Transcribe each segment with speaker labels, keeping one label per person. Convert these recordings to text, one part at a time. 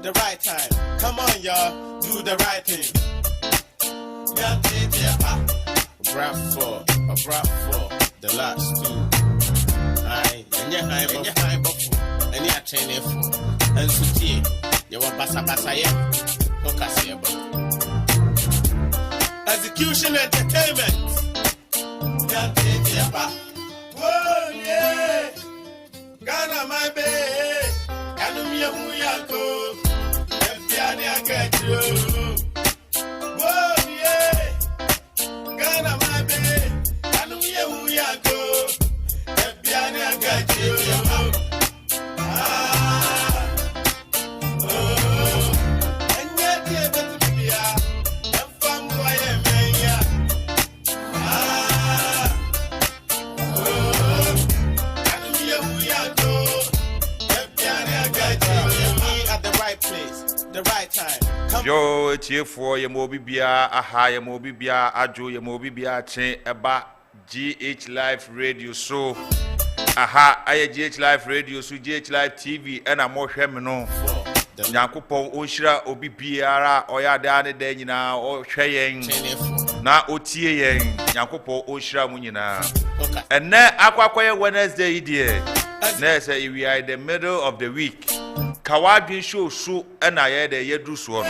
Speaker 1: The right time. Come on, y'all, do the right thing. A rap for the last two. Aye, and you're high buffalo, and you're training for. And so, you want basa, yeah? Execution Entertainment. Whoa, yeah. Ghana, my baby. Canumia, Muyako. I get you. Whoa, yeah. Ghana, my baby. I know who you go. I get you. And yet, yeah, but to be a fun boy, I know who you go. I get you. At the right place. The right time.
Speaker 2: Yo, it's here for your mobibia, aha, your mobibia, ajo, your mobibia, chain about GH Live Radio. So, aha, I GH Live Radio, so GH Live TV, and I'm more Hemino. Yankupon, Oshira, Obibiara, Oya Dane Denina, or Cheyenne, na Otie, Yankupo, Oshira Munina. And now, Aqua Wednesday, dear. Next, we are in the middle of the week. Kawadin show so and I had a year do so.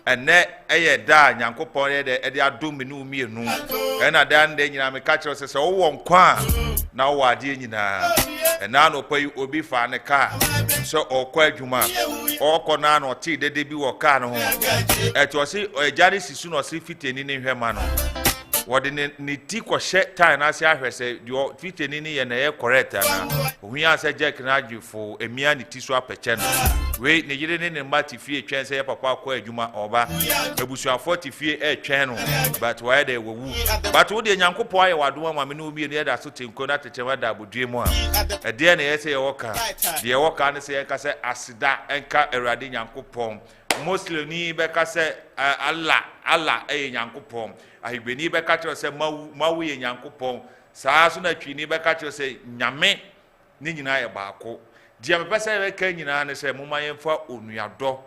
Speaker 2: And net a da, Yankopon, the Aduminu me no. And I done then you catch us as oh, one quan. Now I did and now no pay will be for a car. So, or quite Juma, or Conan or tea, the debut or car. It was a Jadis soon or see fit in her manner. What in the tea was shed time as I say, you fit in any and air correct. We answer Jack and argue for a mere tissue up a channel. Wait, the Yidden and Matty Fee chance a papa quay Juma Oba, a bush of 40 feet a channel, but why they were woo. But would the Yanko Poy or do one minu be near that suiting Konat Chavada would dream one. A dear essay walker, the walker and say, Asida and cut a radin Yanko pom. Mostly ni beka se Allah Yankopon. I be ni beka to say Maui Yankopon. Sa so na twi ni beka to say nyame ni nyina ye baako. Dia me pese be ka nyina ne say moma yemfa onuado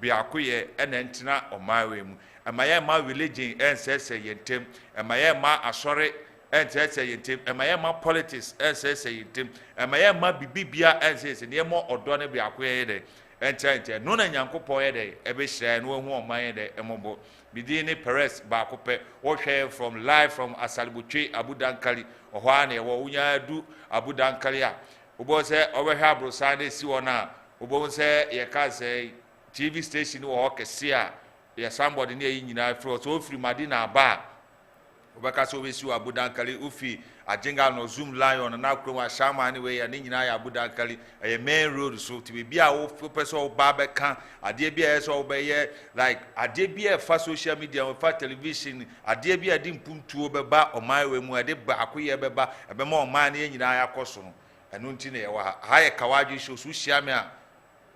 Speaker 2: biako ye enentina omawe mu. Amaye ma religion ensese yentem. Amaye ma asore ensese yentem. Amaye ma politics ensese yentem. Amaye ma bibibia ensese ne mo odo ne biako ye de. Ente no na Yankopon ye de ebe hye no hu oman de emobo bidini Perez ba kope wo hwe from live from Asalibutwe Abudankali ohwa na ye wo unya du Abudankali a obo se obehwe abrosa na si wona obo se ye ka se TV station wo kese a ye somebody na yi nyina so free Madina ba obeka so be si Abudankali ufi Ajinga no Zoom Lion na akro shama anyway ya nyina ya Abudankali e main road so ti be bia wo person wo ba be kan ade bia so wo be ye like ade bia fa social media wo fa television ade bia di mpuntuo be ba oman we mu ade ba akoye be ba e be ma oman na nyina ya koso no enu nti na ye wa ha ye kawadwe show so hia me a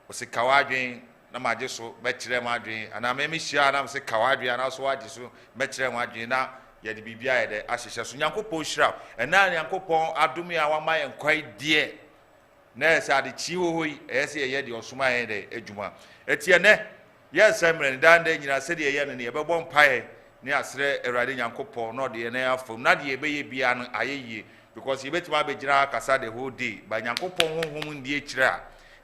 Speaker 2: wo se kawadwe na maje so be kire ma adwen ana me hia na se kawadwe ana so waje so be kire ma adwen na yedi bibia yede ahihye so Nyankopon hira ena Nyankopon adumi a wama ye nkwai die na ese ade chi wo hoyi ese ye de osuma ye de adwuma etie ne ye semre dan de nyina se de ye ne ye bebo mpae ne asre Awurade Nyankopon no de ne afom na de ye be ye bia no ayeye because ye betima be gira kasa the whole day ba Nyankopon honhom ndi ekira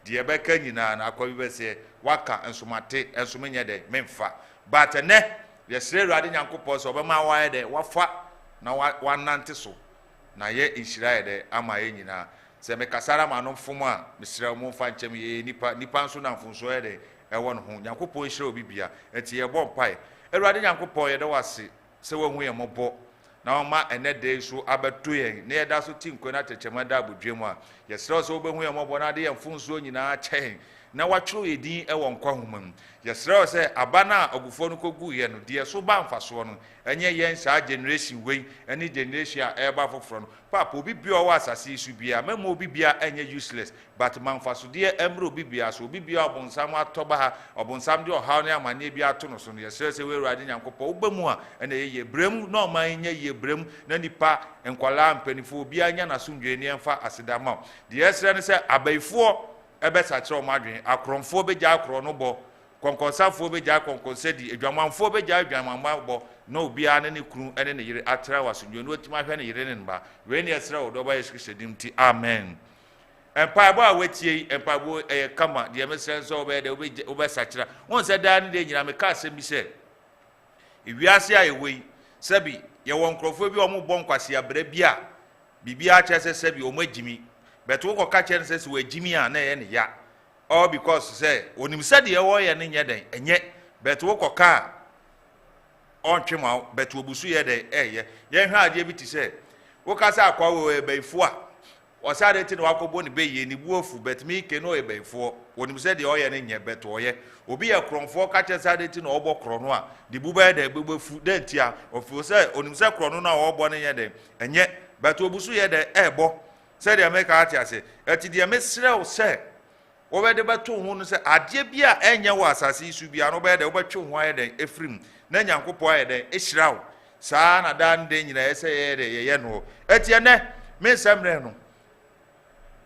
Speaker 2: de ye be ka nyina na akwa bi be se waka ensomate ensomenye de memfa but ne yesre Awurade Nyankopon so obema wa de wafa na wanante so na ye inhira de ama ye nyina se me kasara ma no mfom a mesre mo mfa nchem ye nipa nso na mfonso ye de ewo no ho Nyankopon hira obi bia enti ye bo mpae Awurade Nyankopon ye de wase se wahu ye mobo na oma ene de so abeto ye na ye da so tinko na techema da abudwem a yesre so obehu ye mobo na de ye mfonso nyina chen na watworo edin e won kwa homa mu yesrɛ sɛ abana ogufo no kogu ye no de so ba mfaso no enye yen saa generation wei ene generation a eba foforo no papa obi bia o asase su bia mema obi bia enye useless but manfaso de emre obi bia so obi bia obonsam atoba ha obonsam de ohaw ne amane bia ato no so no yesrɛ sɛ we Awurade Nyankopɔ obamu a ene ye brem na oman nye ye brem na nipa enkwala mpanifo obi anya na sumdwe ne emfa asedama de yesrɛ ne sɛ abaifo ebe sakyerɛ o madwen akromfo be gya akro no bo konkonsafo be gya konkonsa di adwamanfo be gya adwamanma bo na obia ne kunu ene ne yire atra wasundwe no otima hwe ne yire ne nba we ne yesrɛ o do ba Yesu Kristo dim ti amen empaibo a wetie empaibo kama de mesrɛ so obe de obe sakyerɛ won sɛ da ne de nyina me ka asɛm bi sɛ ewiase a ewei sɛbi ye won krofo bi o mo bɔ nkwase abra bi a bibia kyɛ sɛ sɛbi o mo agimi but wo ka kyɛ sɛ we agimi a na ye ne ya all because say onim sɛ de wo ye ne nyɛ den enye but wo ka on twema but obusu ye den ye hwɛ ade bi ti sɛ wo ka sɛ akwa wo ebaifo a osare ti no akobɔ ne beye ne buofu but me ke no ebaifo onim sɛ de wo ye ne nyɛ but wo ye obi ye kromfo ka kyɛ sɛ ade ti no obɔ kro no a de buba da bebefu da ntia ofu sɛ onim sɛ kro no na wo obɔ ne nyɛ den enye but obusu ye den ebo sɛ de America ati ase ati de mesrɛ wo sɛ wo be de beto ho no sɛ ade bia enye wo asase su bia no be de wo betwe ho aye den efrim na Nyankopɔ aye den ehira wo saa na dan de nyina ye sɛ ye de ye no ati ene me nsɛmre no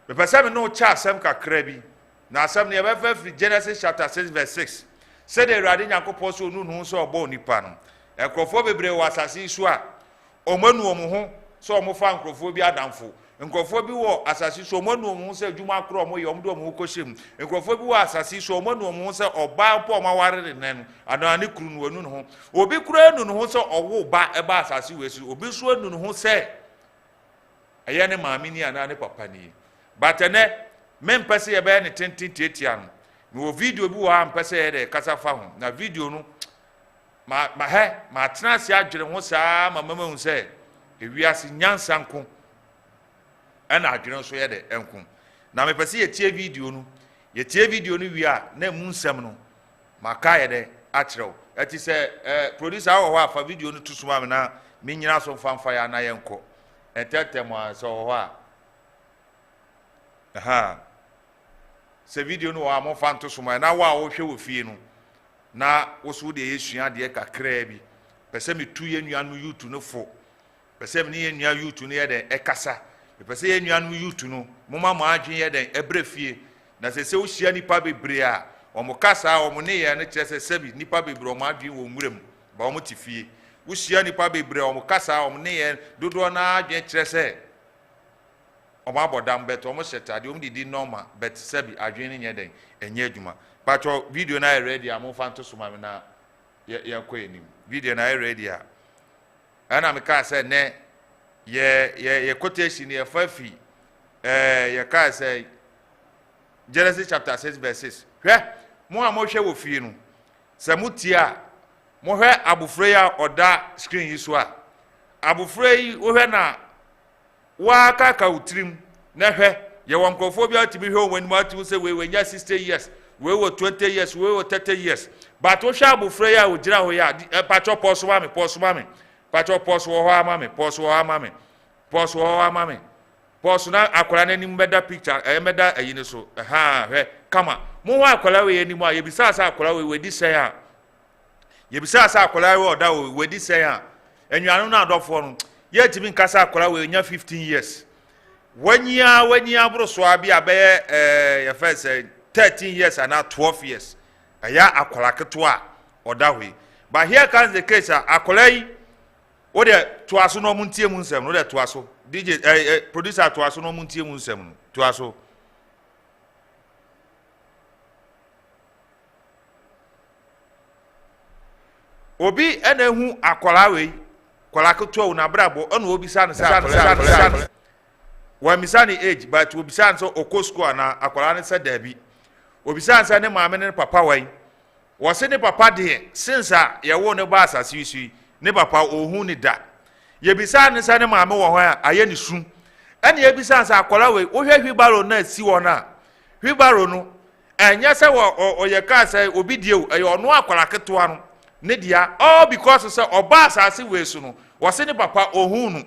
Speaker 2: me pɛsɛ me no cha asɛm kakra bi na asɛm ne ye be free Genesis chapter 6 verse 6 sɛ de Awurade Nyankopɔ so nu nu so ɔbɔ onipa no ekrofo bebre wo asase su a omanu omo ho so omo fa nkrofo bi adamfo nkrofo bi wo asase so omanu omo ho sɛ adwuma akro omo ye omo do omo kohyem nkrofo bi wo asase so omanu omo ho sɛ oba po omo ware ne no ana ne kuru no wanu no ho obi kura anu no ho sɛ owo ba eba asase we su obi so anu no ho sɛ ɛyɛ ne maame ni ana ne papa ni but ene mempɛsɛ ye bɛ ne tenten tietia no me wo video bi wo ha mpɛsɛ ye de kasa fa ho na video no ma tena ase adwere ho saa mama hu sɛ ewiase nyansa nko ana adwere so ye de enko na mepɛsɛ ye tie video no wi a na mu nsɛm no maka ye de akyerɛw ati sɛ producer wo ho afa video no tusuma me na me nyina so mfa ya na ye nko etetem a so ho a se video no wa mo fanto suma na wa wo hwe wo fie no na wo so de yesua de kakra bi pese me tu ye nua no yutu no fo pese me ye nua yutu no ye de ekasa pese ye nua no yutu no mo ma mo adwen ye de ebre fie na se wo hia nipa bebre a o mo kasa o mo ne ye no kire se sebi nipa bebre o mo adwen wo nwurem ba o mo ti fie wo hia nipa bebre o mo kasa o mo ne ye dodo na adwen kire se omo abodam bet omo setade omo didi normal bet sebi adwen ne nyeden enye adwuma pato video na ready am fanto soma me na ye kɔ enim video na ready a ana me ka say ne ye quotation ye fafi ye ka say Genesis chapter 6 verse 6 hwɛ mo a mo hwɛ wo fie no sɛ mutia mo hwɛ abofra ya oda screen yi so a abofra yi wo hwɛ na wa kaka utrim na hwɛ ye won krofo bi atimi hwɛ won mu atu sɛ we nya 60 years we were 20 years we were 30 years but wo hwɛ abofra ya wo gira ho ya patcho poso ma me patcho poso ho ama me poso poso na akwara na nim beda picture meda ayi ne so hwɛ kama mo ho akwara we anim a ye bisa asa akwara we di sɛ a ye bisa asa akwara we oda we di sɛ a enwanu na adofo no ye timi nkasa akwara we nya 15 years wanya bro so abi abe ye first 13 years and now 12 years aya akwara keto a oda hwe but here comes the case akwara yi o de to aso no muntie mu nsem no de to aso DJ producer to aso no muntie mu nsem no to aso obi ena hu akwara we kwara keto na brabo ona obi sa ne sa wa misani age but obi sa nso okosko na akwara ne sa dabi obi sa nsa ne maame ne papa wan wo se ne papa de sinsa ye wo ne ba asase wisui ne papa ohu ne da ye bi sa ne sa ne maame wo ho a aye ne su ene ye bi sa nsa akwara we wo hwe hwibaro na si wo na hwibaro no enya se wo ye ka se obi die o ono akwara ketewa no ne dia all because se oba asase wesu no wo se ne papa ohunu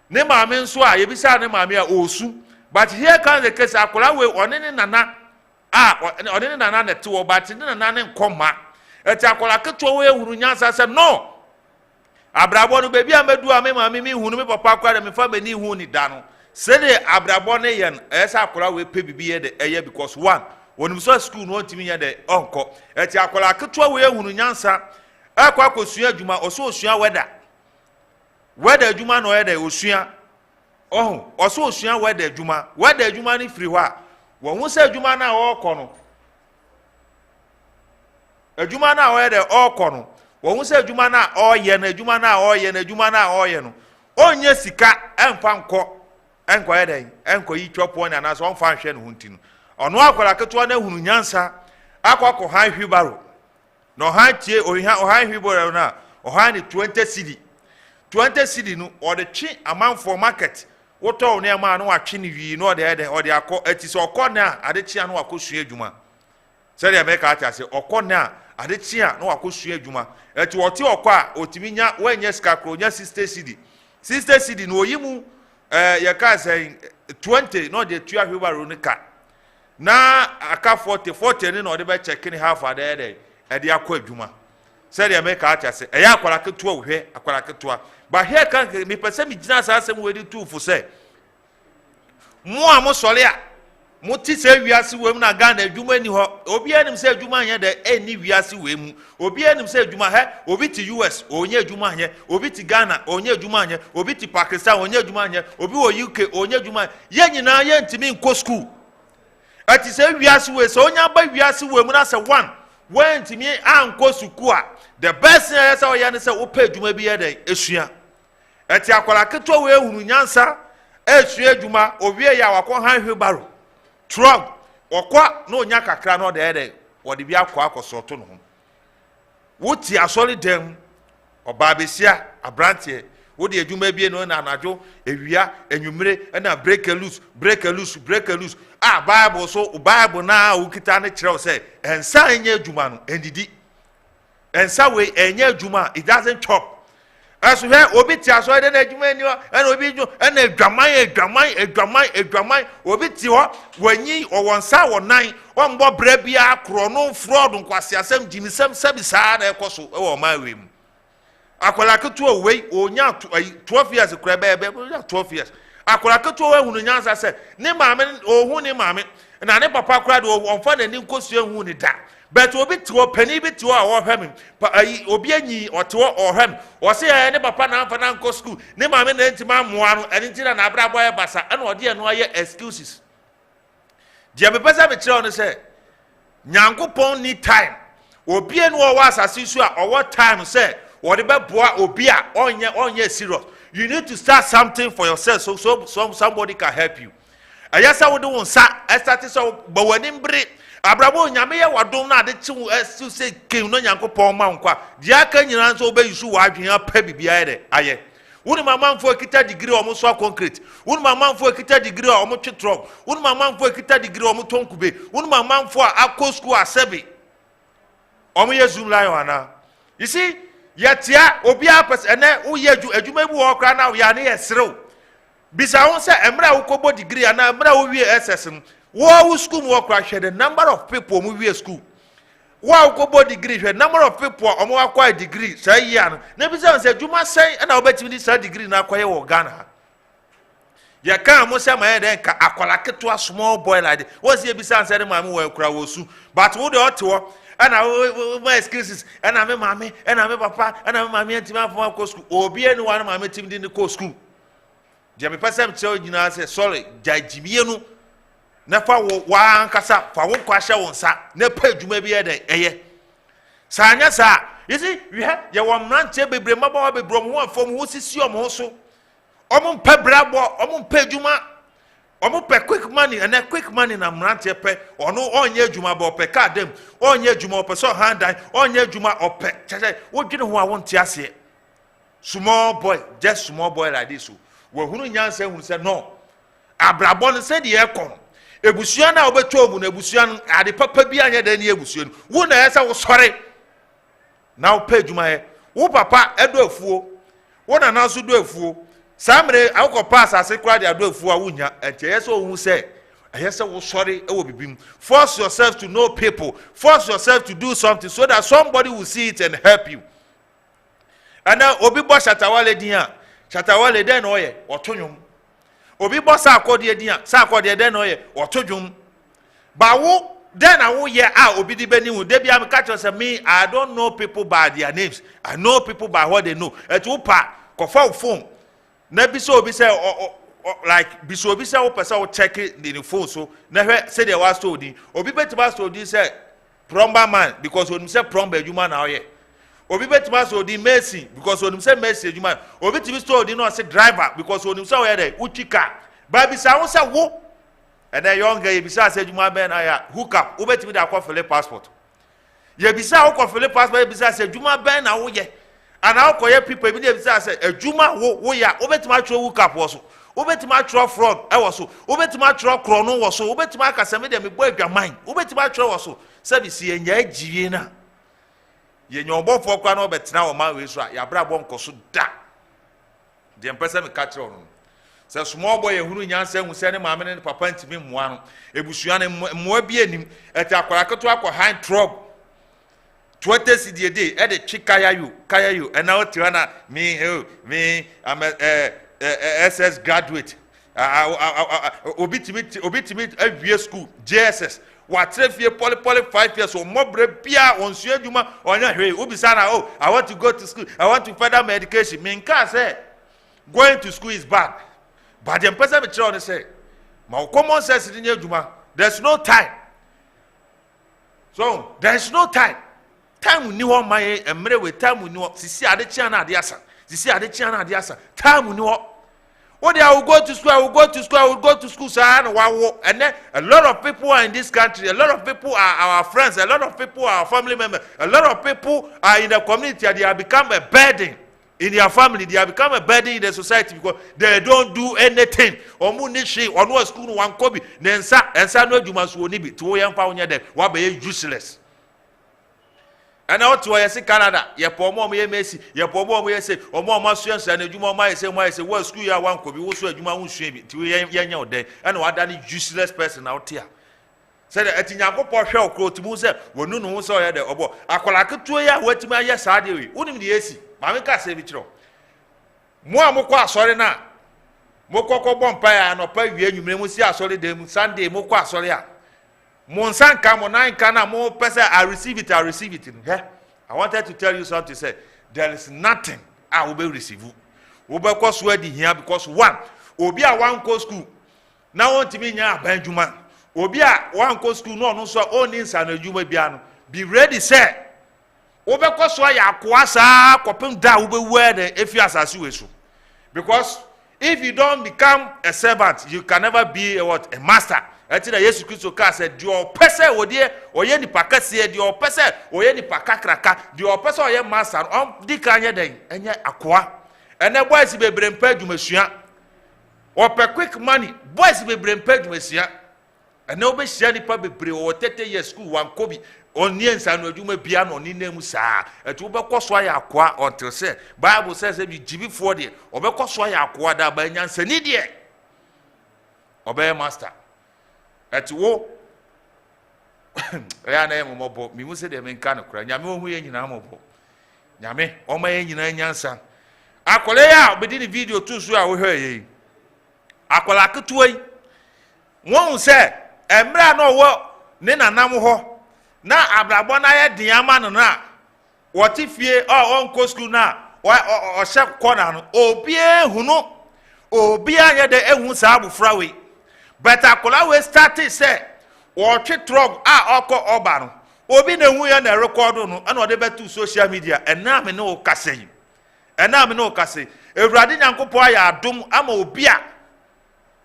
Speaker 2: ne maame nso a ye bisa ne maame a osu but here can the case akwara we one ne nana one ne nana ne te wo but ne nana ne nkoma eti akwara ketewa we ehunu nyansa se no abrabo no bebi amedu ame maame mi hunu me papa akwara me fa mani hu ni da no se de abrabo ne yen esa akwara we pe bibi ye de eye because one wonum so school no ntimi ye de onko eti akwara ketewa we ehunu nyansa akwa kosua adwuma oso osua weda adwuma no ye de osua oso osua weda adwuma ni firi hɔ a wo hu se adwuma na ɔkɔ no adwuma na ɔyɛ de ɔkɔ no wo hu se adwuma na ɔyɛ na adwuma na ɔyɛ no onye sika emfa nkɔ ye de enko yi twopo na na so onfa hwɛ no hunti no ɔno akwara ketewa na hunu nyansa akwa han hwibaro no han tie ohan hwibaro na ohan ni 20 cedi no ɔde twe amanfo market wotɔ ne ma no atwe ne wi no ɔde akɔ eti so ɔkɔ na ade tia no akɔsua adwuma sɛ de America ata se ɔkɔ na ade tia no akɔsua adwuma eti ɔte ɔkɔ a otimi nya wanya sika kro nya 60 cedi no oyimu ye ka sɛ 20 no de tua hwibaro ne ka na aka 40 ne no ɔde bɛ check ne half ade ɛde akɔ adwuma sɛ de America ata se ɛyɛ akwara ketewa ohwɛ akwara ketewa but here can me pese mi gina sa asem we di tu fu se mo a mo sole a mo ti se wiase we mu na Ghana adwuma ni ho obi anim se adwuma anya de eni wiase we mu obi anim se adwuma he obi ti US onye adwuma anya obi ti Ghana onye adwuma anya obi ti Pakistan onye adwuma anya obi wo UK onye adwuma ye nyina ye ntimi nko school ati se wiase we so onya ba wiase we mu na se one when ntimi anko school a the best thing I say o ya ne se wo pa adwuma bi ye de esua eti akwara keto we ehunu nyansa esua adwuma owie ya wakɔ han hwebaro truck okwa na onya kakra no de wode bi akɔ akɔsoto no ho woti asɔre dem oba besia abrante wode adwuma bi no na anadwo ewia enwumere na break loose bible so bible na ukita ne kyerɛw sɛ ensa enye adwuma no endidi ensa we enye adwuma it doesn't chop aso he obi ti aso de na adwuma ni ho na obi dwo na adwaman obi ti ho wanyi owonsa wonan ombo bra bia akro no fraud nkwase asem jinisem sabisa na ekoso e wo ma we mu akola ketu owei onya 12 years kura be 12 years akola ketu owe hunu nyansa se ne maame ohun ne maame na ne papa kura de onfa na ni nkosu ehun ni da but obi tiwo pani bi tiwo a wo hwem obi anyi otiwo ohwem o se ne papa na amfa na nko school ne maame na ntima amoa no eni ntina na abra boy basa na ode eno aye excuses dia me pesa me kire on se nyankopon ni time obi enu o wa asase su a owo time se wode be boa obi a onye serious you need to start something for yourself so somebody can help you ayasa wode won sa start so bawani mbre abrabo nyame ye wadom na ade chi wo se ken no nyankopon ma nkwa di aka nyina nso obe yisu wa adwen apa bibia ye de aye woni mamanfo kita degree o mo so concrete woni mamanfo kita degree o mo twe truck woni mamanfo kita degree o mo tonkube woni mamanfo akọ school asebe o mo ye zoom lion ana you see yetia obi apes ene wo ye adwuma bi wo kra na wo ya ne ye serew bisa won se emra wo kobo degree ana emra wo wie ss wo school mo kra hwe the number of people mo wie school wo kobo degree hwe number of people o mo acquire degree say year na bisa won se adwuma say na wo betimi say degree na akwaye wo Ghana ya kan mo se ma den ka akwala keto small boy like wo se bisa say ma mo wo kra wo su but wo de otewo ana my excuses ana me mama ana me papa ana me mama ntimi afọ akọ school obi enu wa na mama tim di ko school dia me person tell nyina say sorry jajimie no na fa wo wa ankasa fa wo kwahye wo nsa na pa adwuma bi ye de eye sanya sa you see we have ye wo mrante bebre maba bebre mo afom ho sisi omo so omo mpa brabo omo mpa adwuma omo pe quick money and quick money na mrante pe ono onye adwuma ba ope ka dem onye adwuma ope so handan onye adwuma ope cheche wo dwene ho a wo nte ase small boy just small boy like this wo hunu nyansa hunu say no abrabo no say de ekon ebusua na obeto mu na ebusua no ade papa bi anya da ni ebusua no wo na yesa wo sɔre na wo pa adwuma yɛ wo papa edo afuo wo na na so do afuo samre akɔ pass ase kra de ado afuo a wonya enti yesa wo hu sɛ ayesa wo sɔre e wo bibim. Force yourself to know people, force yourself to do something so that somebody will see it and help you. And now obi bo shatawale dia shatawale den oye otonwom obi bo sa akode dia sa akode den oye otodwom ba wo den na wo ye a obi di bani hu de bia me catch us me I don't know people by their names, I know people by what they know. Et wo pa kofa phone na bi so obi say like bi so obi say wo pesa wo check the phone so na hwe say the was told obi betima so di say plumber man because when say plumber adwuma na oye obi betima so di Messi because when say Messi adwuma obi timi so di no say driver because when say oye dey uchika ba bi say wo say wo and then young guy bi say adwuma ben aya hook up obi timi da akọ fill passport ye bi say akọ fill passport bi say adwuma ben na wo ye and akọ ye people bi dey bi say adwuma wo ya obi timi atro hook up wo so obetima atro fraud e wo so obetima atro krono wo so obetima akasa me dem bo adwaman obetima atro wo so service ye nya agiwie na ye nya obofo kwa na obetena wo ma we so ya bra bo nkoso da de mpesa me catch on se small boy ehunu nyansa hu se ne maame ne papa ntimi mmoa no ebusua ne mmoa bi anim eti akwara keto akọ hand trog 20 cedi a day e de twikaya you and now tirana me I'm SS graduate obi timi awie school JSS watrefie poly 5 years o mobre bia onsu adwuma onya hwe obi sana oh I want to go to school, I want to further my education. Me nka say going to school is bad, but the person be try on say ma common sense din adwuma. There's no time, so there's no time ni ho man emre we time ni ho sisi ade chia na ade asa time ni ho. What I will go to school, I will go to school, sir. And then a lot of people are in this country, a lot of people are our friends, a lot of people are our family members, a lot of people are in the community, and they have become a burden in their family, they have become a burden in the society because they don't do anything. Omunishi, or no school, one kobi, then sa, and sa no jumas will need to young pound there, what be useless. And out to say Canada, ye pomo me Messi, ye pomo me say, or more masters and a juma my say, what school ya one could be also a juma won't swim to young day, and what done useless person out here. Said at Tinako Porsche quote to Musa, when no saw ya the obo. I call like a 2 year, what to my yes, I do. Wouldn't the AC? Mamma say it. More Mokwa, sorry now. Mokoko Bompire and Opa, you may see a solid Sunday, Mokwa, sorry. Monsan come on 9 kana more person I receive it. I wanted to tell you something. Say there is nothing I will be receive. Obe ko swear here because one obi a one go school now want to be nya banjuma obi a one go school no so oni nsa na adwuma bia no be ready say obe ko so ya akoasa kopem da obe wear the efi asase wesu because if you don't become a servant you can never be a master. Ati na Yesu Kristo ka said di opese wodie oye nipa kase di opese oye nipa kakraka di opese oye master on di kanye den enye akoa ene boys bebre mpa adwumasua ope quick money boys bebre mpa adwumasua ene obehia nipa bebre o tete year school wan kobi oni ensa no adwuma bia no ni nemu saa ati obekoso ya akoa until say Bible says if you give for de obekoso ya akoa da ba nyansa ni de obey master. At wo ya na emo mobo mi mu se de me nka no kra nyame ohu ye nyina mobo nyame o ma ye nyina nyansa akole ya obedi ni video tu so a wo hwe ye akola ketuo yi won se emra no wo ne nanam ho na abrabo na ye den ama no na wo ti fie o onko school na o she corner no obi ehunu obi anye de ehun sa abufra we. But akola we started say watch drug oko oba no obi na hu ya na record no na ode betu social media ena me no kase ewurade nyankopo aya adom ama obi a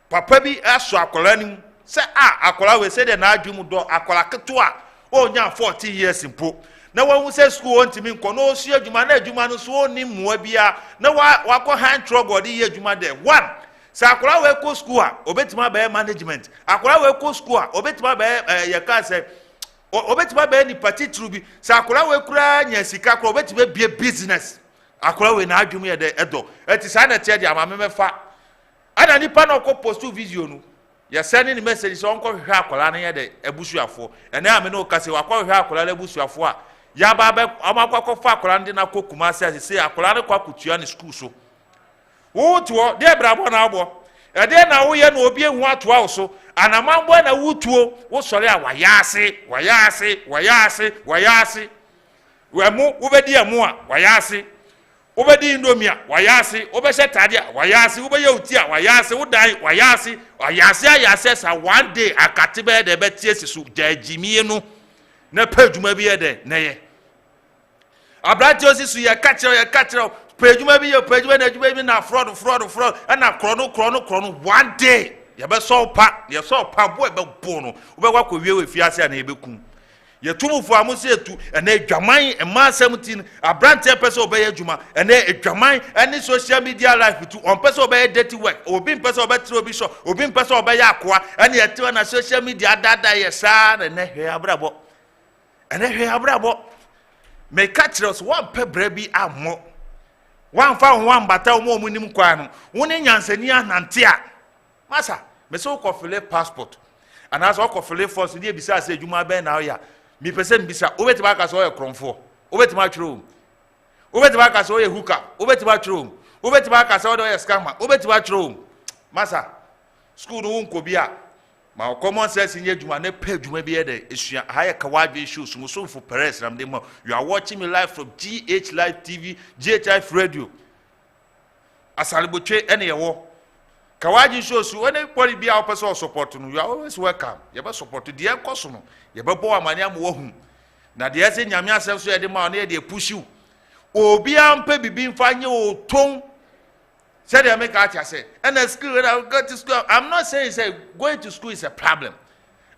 Speaker 2: papa bi aso akola nim say akola we say de na adwum do akola keto a onya 14 years impo na wan say school ontimi nko no osu adwuma na adwuma no so oni mmoa bia na wakọ hand drug ode ye adwuma de one sa akora we ko school a obetima be management akora we ko school a obetima be ye ka say obetima be ni party true bi sa akora we kura nya sika akora obetima be business akora we na adwum ye de edo eti sa na tie de amame mefa ana nipa na ko post video no ya send ni message so onko hwe akora na ye de ebusuafo ene ame no ka se wakwa hwe akora na ebusuafo a ya ba be amakwa fa akora ndi na kokuma se akora ne kwa kutua ni school so wutuo de brabo na abo ede na wo ye na obi ehu atoa so anamambo na wutuo wo sori a wayase wemu ubedi amu a wayase ubedi indomia wayase ubehye tade a wayase ubeye uti a wayase udan wayase sa one day akatebe de betie sisu jajimie no na padwuma bi ye de na ye abrati osisu ye kachiro pejuma bi yo pejuma na juma bi na fraud na krono one day ye be so pa bo e be bo no wo be kwa wie we fiase na ye be kum ye tumufo amuse etu na adwaman e ma 17 abrante pese obey adwuma na adwaman any social media life tu on pese obey dirty work obi pese obey tro obi so obi pese obey akoa na ye te na social media dada ye sa na hwe abrabo me catch us one pe brabi ammo one fa one bata omo munim kwa no woni nyansani anante a masa me so kofile passport and as o kofile force ni ebisa ase adwuma ben na ya mi pese mbisa obetima aka so ye kronfo obetima atwero obetima aka so ye hooker obetima atwero obetima aka so ye scammer obetima atwero masa school no nko bia ma common sense nye adwuma na pa adwuma bi ede esua haye kawadwe issues so for Perez ram dem you are watching me live from GH Live TV GH Radio asalibotwe ene yewo kawadwe issues when pori bia opeso support no you are always welcome you be support de enkoso no you be bo amane am wo hu na de ese nyame asem so ye de ma no ye de push you obi ampa bibi mfa nye oton said they make out say and the school when I go to school I'm not saying say going to school is a problem.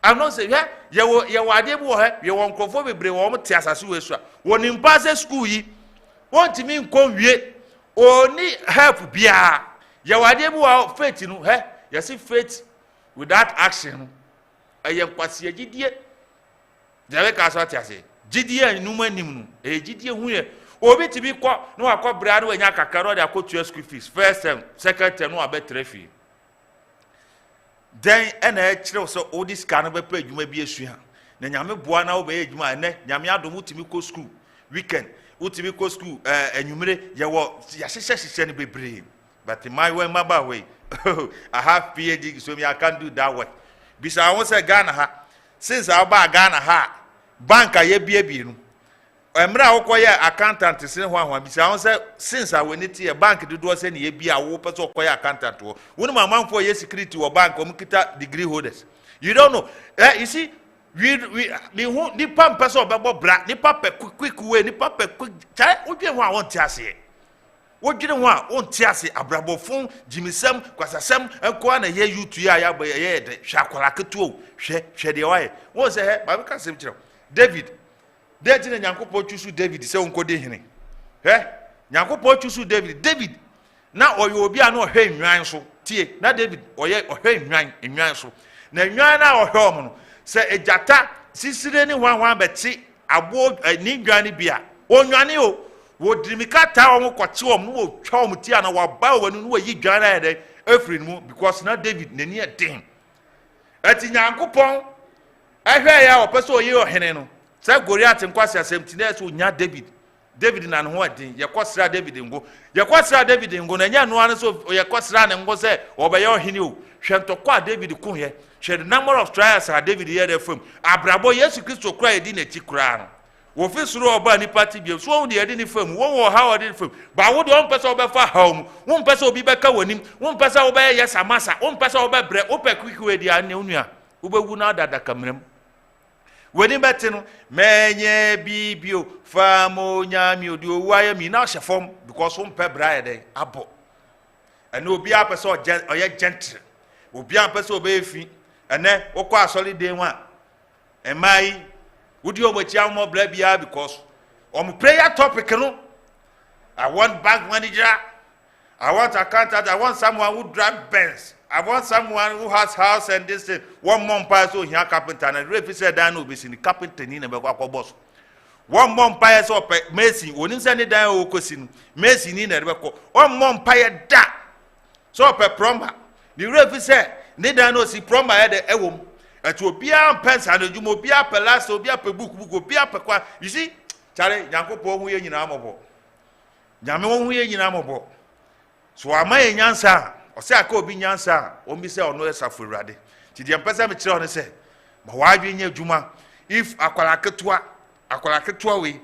Speaker 2: I'm not saying yeah you wade bo he you won krofo bebre wo mte asase we so woni mpa school yi won me nko wie oni help bia you wade bo faith no he you see faith without action ayem kwase gidie they make us what say gidie numa anim no gidie hu ye obi tibi kwa no akọ bra no anya kakaro de akotua school fees first term second term no abetre fee then ena kire so odi ska no be pa adwuma bi esua na nyame boa na wo be adwuma ene nyame adom utimi ko school weekend utimi ko school anwumere ye wo ya hyehyehye ne bebre but my way maba way I have PhD so me I can do that work bisa I want say Ghana ha since I ba Ghana ha bank aye bia no emra wokoye accountant sin hwan bisa won say since I went to bank do say ne bia wo pese wokoye accountant wo wonu mamanfo ye security wo bank omukita degree holders you don't know you see we who ni pam pese obebo bra ni pape quick way ni pape quick chai odwe ho a won ti ase wodwire ho a won ti ase abrabofon jimisem kwasasem enko na ye yutu ya ya de hwakola ketuo hwe de waye won say he ba be ka sem kire David Deji na Nyankopon chusu David se onko de hene. Nyankopon chusu David na oyo obi a na ohwe nwan so tie na David oye ohwe nwan so na nwan na ohwe omo no se ejata sisire ni hwan beti abo ni nwan ni bia onwane o wo dirimika ta omo kwache omo no twa omo tie na waba wanu no yi dwan na de afri mu because na David nani eden ati Nyankopon ahwe ya opese oye ohene no say Goliath nkwase asemtine so nya David na ne ho adin ye kwasra David ngo na nya no an so ye kwasra ne ngo se obeye ohini o hwentokwa David ko ye hwe the number of trials a David ye dey fam abrabo Yesu Kristo kra edi na chi kra no wo fi suru oba ni party bi so wo de edi ni fam wo ha wo de fam ba wo de on pese obefa hawm wo pese obi beka wanim wo pese obeye yesamasa wo pese obebre opekwiku we di ane onua wo bewu na dada kamrem weni beti no menye bibio famo nyami odi owaye mi na hyefom because won pe bra ye dey abo ene obi apese oye gentle obi apese obefi ene wokọ asoli den wa emai wodi omochi amo bra bia because prayer topic no I want bank manager I want accountant. I want someone who drive Benz. I want someone who has house and this thing. One month pass so here carpenter and if he said that no be the carpenter ni na be kwa boss. One month pass so Messi. Onim say ni dan o kosi Messi ni na be ko. One month pass da. So pe plumber. The ref say ni dan no si plumber e de ewom. Etu obia pens and adwuma obia pe last obia pe book obia pe kwa. You see? Chare Nyankopon hu ye nyina amobo. Nyame hu ye nyina amobo. So amaye nyansa ose aka obi nyansa omi se ono esafo urade ti de mpesa me kire ono se ma waadwe nya adwuma if akwala ketua we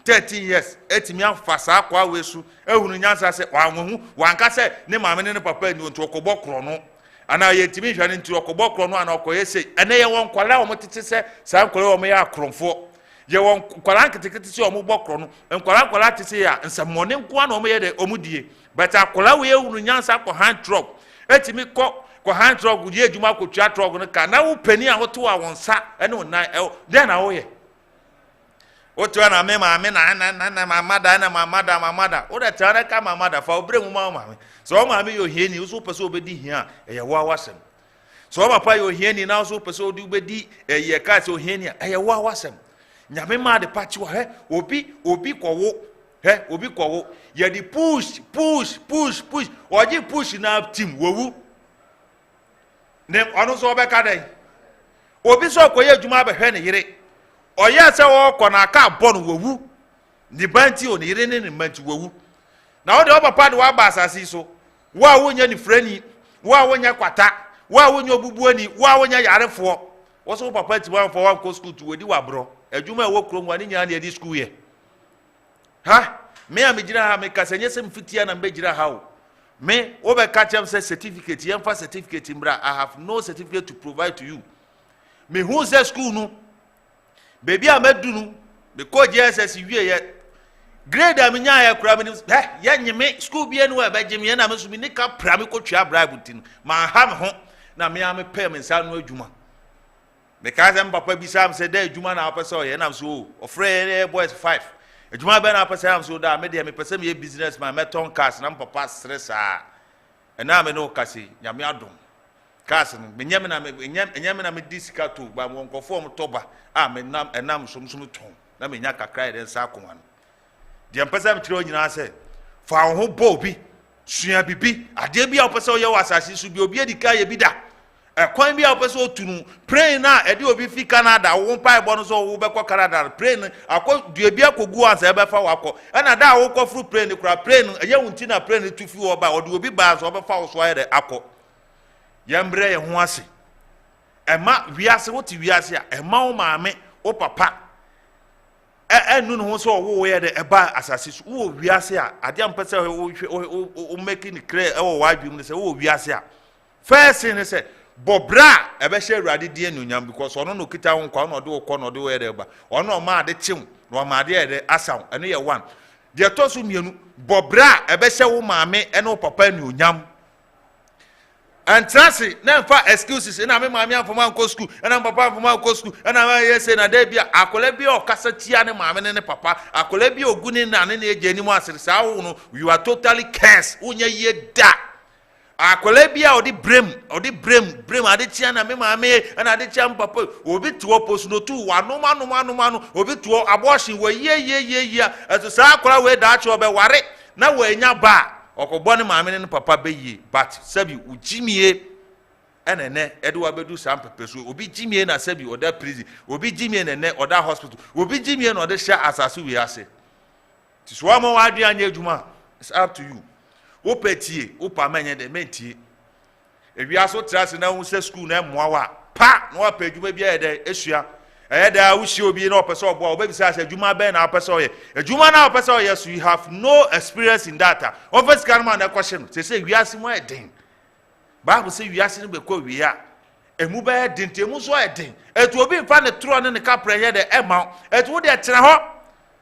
Speaker 2: 13 years etimi afasa akwa we su ehunu nyansa se wanwo wanka se ne maame ne papa ni onto okobọ kro no ana ye timi hwane nti okobọ kro no ana okoye se ene ye won kwala o motete se sa kwala o me ya akromfo ye won kwala nketekete se o mo bokro no kwala tete ya nsamone nko ana o me ye de omudie but akola we ehunu nyansa ko hand truck etimi ko hand truck die adwuma ko twa truck no ka na wo pani a woto a wonsa ene onan den na wo ye woto na me ma na mamada wo da tare ka mamada fa obre mu ma so o ma me yo hieni wo so pese obedi hia eye wo awasem so o papa yo hieni na so pese odi obedi eye ka so hieni eye wo awasem nyame ma de pachi wo he obi kowo obi kowo ye di push oji push na team wowu ne onu so be ka den obi so koye adwuma be hwe ne yire oye se wo ko na aka bon wowu ni banti o ne yire ne manti wowu na wo de papa de wa ba asasi so wa wonya ni frani wa wonya kwata wa wonya obubuani wa wonya yarefo wo so papa ti wa for wa ko school to wodi wa bro adwuma e wo krom wa ni nya na di school ye ha me am gira ha me kasenye sem fitia na mbe gira ha o me wo be ka chem say certificate yem fa certificate mbra I have no certificate to provide to you me who say school no baby amedunu me ko JSS wie ye grade am nya ya kura me ye nyime school bia no be gye me na me so me nika pra me ko twa bribe tin ma ha me ho na me am pay me nsa no adwuma because am papa bi sam say da adwuma na opese o ye na so o free boys 5 adwuma be na opese am so da me de me pese me business man meton cars na papa stress a na me no kasi nyame adom cars no me nyame na me disika to ba won ko form toba a me nam enam somsom ton na me nya kakra ide nsa akoma no de mpesa me kire onyina se fa wo ho bo bi sua bibi ade bia opese o ye wasase su bi obi edika ye bi da ekwan bia opese o tunu plane na ede obi fi Canada wo pai bo no so wo be ko Canada plane akọ due bia kogu ansa e be fa wakọ na da wo ko fru plane kura plane eye wunti na plane tu fi wo ba o de obi ba so be fa wo so ayere akọ yembre ye ho ase ema wiase wo ti wiase a ema wo maame wo papa enu no so wo ye de eba asase so wo wiase a ade ampese wo make ni clear e wo wadwum ne se wo wiase a first ne se bobra ebe hye awurade die nunyam because ono no kita won kwa no de wo no de wo ye de ba ono ma ade chim no ma ade ye de asaw eno ye one de to so mienu bobra ebe hye wo maame ene wo papa nunyam and trust na fa excuses na me maame afoma nko school na papa afoma nko school na ma ye say na da bia akola bia okasa tia ne maame ne papa akola bia oguni na ne eje ni mu asere sa wo no you are totally cursed unya ye da akola bia odi brem ade tia na me maame na ade tia papa obi tuo post no tu wa no manu obi tuo abortion we ye eto sa akola we da acho be ware na we nya ba okobọ ne maame ne papa beyi but sabi ujimie enene edwa bedu sam pepeso obi jimie na sabi oda prison obi jimie nene oda hospital obi jimie na oda sha asasu we ase tiswa mo wadua anya adwuma it's up to you wo petie wo pa manye de mentie ewiaso trase na hu se school na moawa pa na wa pa adwuma bia de esua da wushi obi na opese obo obi say adwuma be na opese oye adwuma na opese oye so you have no experience in that office can man na question say wiase mo eden Bible say wiase no be ko wiya emu be eden temu so eden etu obi mfa ne tro ne kapra ye de ema etu wo de tena ho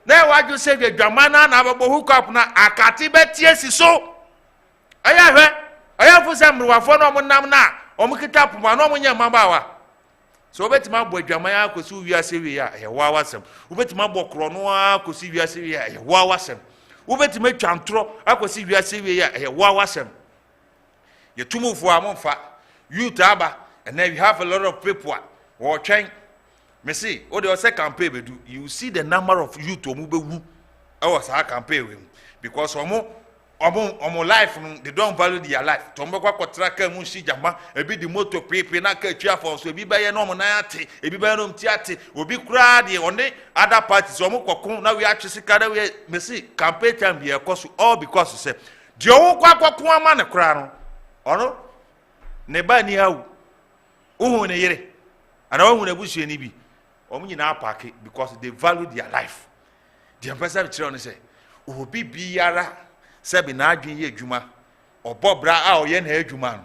Speaker 2: na waju say adwama na na babo hook up na akati be tie si so aya hwe aya fu say mruwafo no mo nam na o mo kita poma no mo nya mabawa so obetima bo adwaman akosi wiase wi ya ye wa wasem obetima bo kro no akosi wiase wi ya ye wa wasem wobetime twantro akosi wiase wie ya wa wasem ye tumufo amonfa youth aba and then we have a lot of people who are trying me see o the second campaign bedu you see the number of youth omu bewu I was our campaign with because omo life they don't value their life tombe kwa kotraka mu shi jama ebi di moto pepe na ka twa for so ebi ba ye no mo na ate ebi ba no mti ate obi kura de one other parties omo kokon na we atwesika na we me see campaign time be ekoso all because say de owo kwa kokon ama ne kura no ono ne ba ni hawo uhu ne yere ana uhu ne busu ni bi omo nyina apake because they value their life the person be tell say obi biara sebi na adwen ye adwuma obobra a oye na adwuma no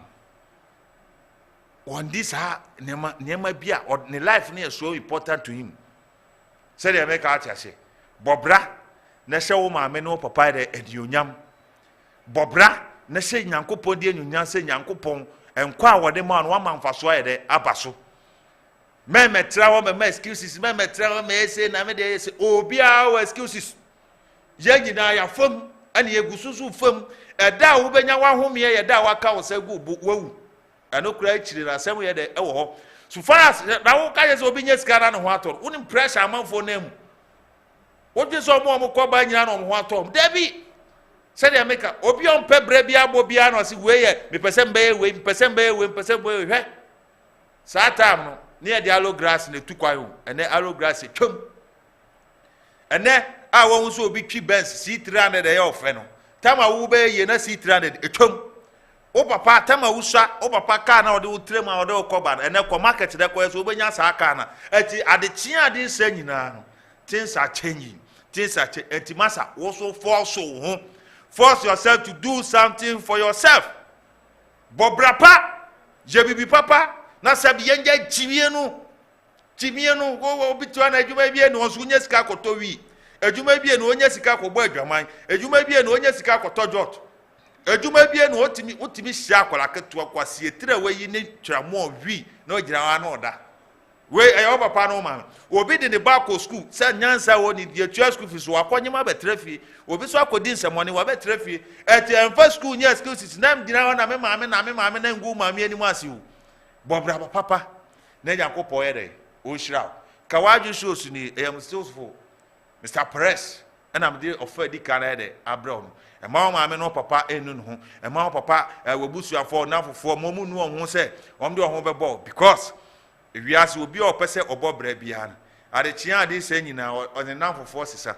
Speaker 2: on this ha nema bia ne life na so important to him say dey make out say bobra na se wo maame no papa de edionyam bobra na se nyankopon de enyunya se nyankopon enko a wode ma no amanfaso aye de abaso memetra wo me excuses memetra wo me say na me de say obi a wo excuses ye nyina ya fam ani egususu fam eda wo benya wa home ye da waka wo sagu wawu anokura akiri na asem ye de ewo ho so far as na wo ka ye so obi nya sika na ho ator unim pressure amanfo na mu wo je so mo ko ba nyina na ho ator debi se de meka obi on pebre bia bo bia na si we ye me pese mbe we pese mbe we pese mbe we hwe satam no ne de aloe grass na tukwayo ene aloe grass twom ene a won so obi twi Benz C300 e ofe no tama wo be ye na C300 etwom o papa tama wo swa o papa car na ode wo trem a ode wo koba ene ko market de ko so obenya sa car na ati ade ade sa nyina no things are changing ati masa wo so force yourself to do something for yourself bobra pa je bibi papa na sabi yenja chimie no wo bitwa na adwuma bie no so nya sika koto wi adwuma bie no onya sika ko bo adwaman adwuma bie no onya sika ko tojot adwuma bie no otimi hia akola keto kwase etire wayi ne twamo wi na ogira wa na oda we ayo papa no man obi de ne back to school say nyansa woni de tua school fees wa konyema betrefie obi so akodi nsemone wa betrefie enfa school nya school fees na mdina wa na me maame na ngu maame ani mu ase o bobra papa na yakopɔ yede o shira kawaju shows ni am still for Mr. Perez and I'm there offer di kana de abroad e ma maame no papa enu no ho e ma papa wabusu afọ na afofo momu nu ho se om de ho bebo because if you ask obi opese obobra bia na ade chia ade se nyina on na afofo sisa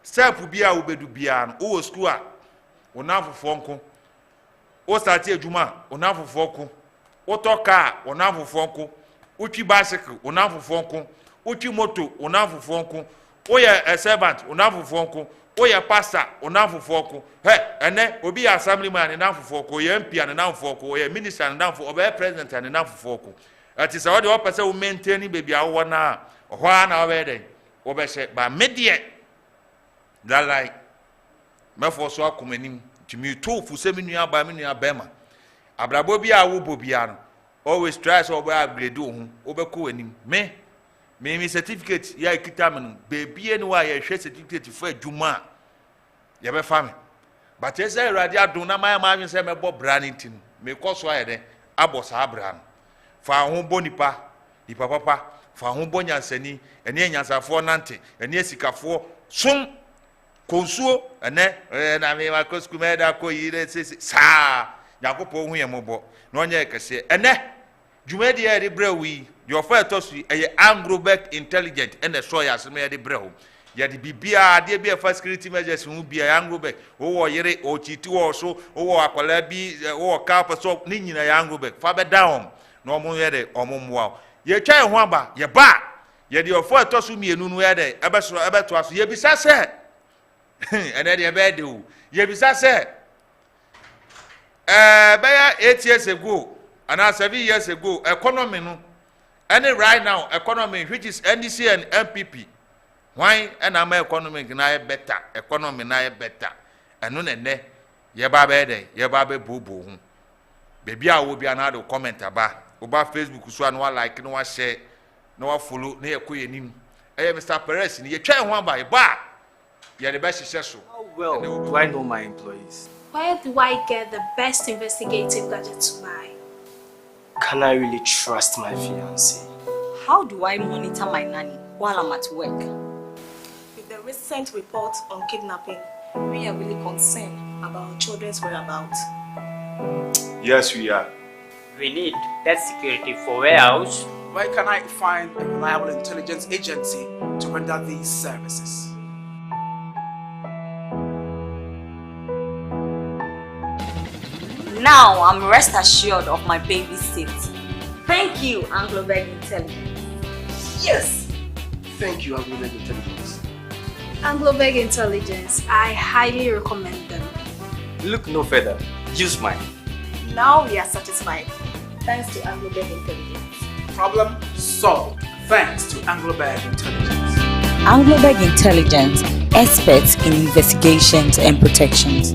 Speaker 2: step bia obedu bia no o school a o na afofo nko o start adwuma o na afofo nko o toka o na afofo nko uchi bicycle unafufo nko uchi moto unafufo nko oya a servant unafufo nko oya pastor unafufo nko ene obi assemblyman unafufo nko ye MP unafufo nko oya minister unafufo oba president unafufo nko ati sa wode opese wo maintain baby awo na ohwa na obede obese ba medie that like mefo so akomanim timi to fu se menu aba menu abema abrabo bi awo bobia no always try so be upgrade ho obeko anim me certificate ya kitamen baby eni wa ya hwe certificate for adwuma ya be fa me but ese urade adon na ma ma se me bo branding me koso aye de abosa abran fa ho bonipa ipa papa fa ho bonyansani ene anyansafo nante ene asikafo sum konsuo ene na me ma kosku me da ko yire sa yakopo hu yemobo no nya ekese ene jumedi ya de brewi your first tosu eye Anglo-Bec intelligent ene so ya aseme ya de brewo ya de bibia de bia for security measures hu bia Anglo-Bec wo yere o chiti wo so wo akwala bi wo ka so ni nyina ya Anglo-Bec fa be down no mo yere omomwa ye twa ho aba ye ba ye de your first tosu mienu nu ya de ebeso ebeto aso ye bisa se ene de be de o ye bisa se beya 8 years ago and 7 years ago economy no any right now economy which is NDC and MPP why and am economy na better economy na better eno ne ye ba be de ye ba be bobo hu baby a wo bia na do comment aba oba Facebook so an wa like no wa share no wa follow na ye koye nim Mr. Perez ni ye twa ho aba ye ba ye de be hihye so
Speaker 3: Well, do I know my employees?
Speaker 4: Where do I get the best investigative gadget to buy?
Speaker 3: Can I really trust my fiancé?
Speaker 5: How do I monitor my nanny while I'm at work?
Speaker 4: With the recent report on kidnapping, we are really concerned about children's whereabouts.
Speaker 3: Yes, we are.
Speaker 6: We need that security for warehouse.
Speaker 7: Where can I find a reliable intelligence agency to render these services?
Speaker 5: Now I'm rest assured of my baby's safety. Thank you, Anglo-Beg Intelligence.
Speaker 3: Yes! Thank you, Anglo-Beg Intelligence.
Speaker 4: Anglo-Beg Intelligence, I highly recommend them.
Speaker 3: Look no further. Use mine.
Speaker 4: Now we are satisfied, thanks to Anglo-Beg Intelligence.
Speaker 7: Problem solved thanks to Anglo-Beg Intelligence.
Speaker 5: Anglo-Beg Intelligence, experts in investigations and protections.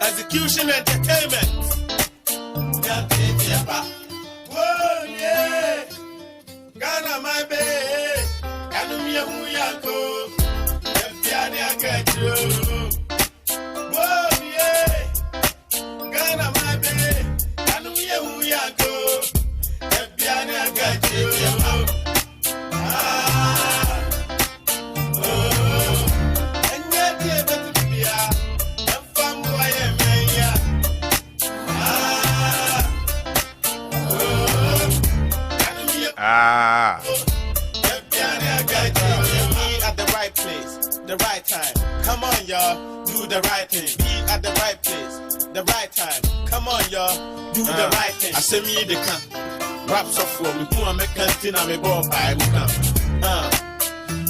Speaker 1: Execution entertainment. Whoa, yeah. Ghana, my baby. Kanumia Huyako. Piani, I get you. Whoa, yeah. Ghana, my baby. Kanumia Huyako. Piani, I get you. At the right place, the right time. Come on, y'all, do the right thing. Be at the right place, the right time. Come on, y'all, do the right thing. I say me the can. Raps up for me, who am I canting? I'm a ball by me.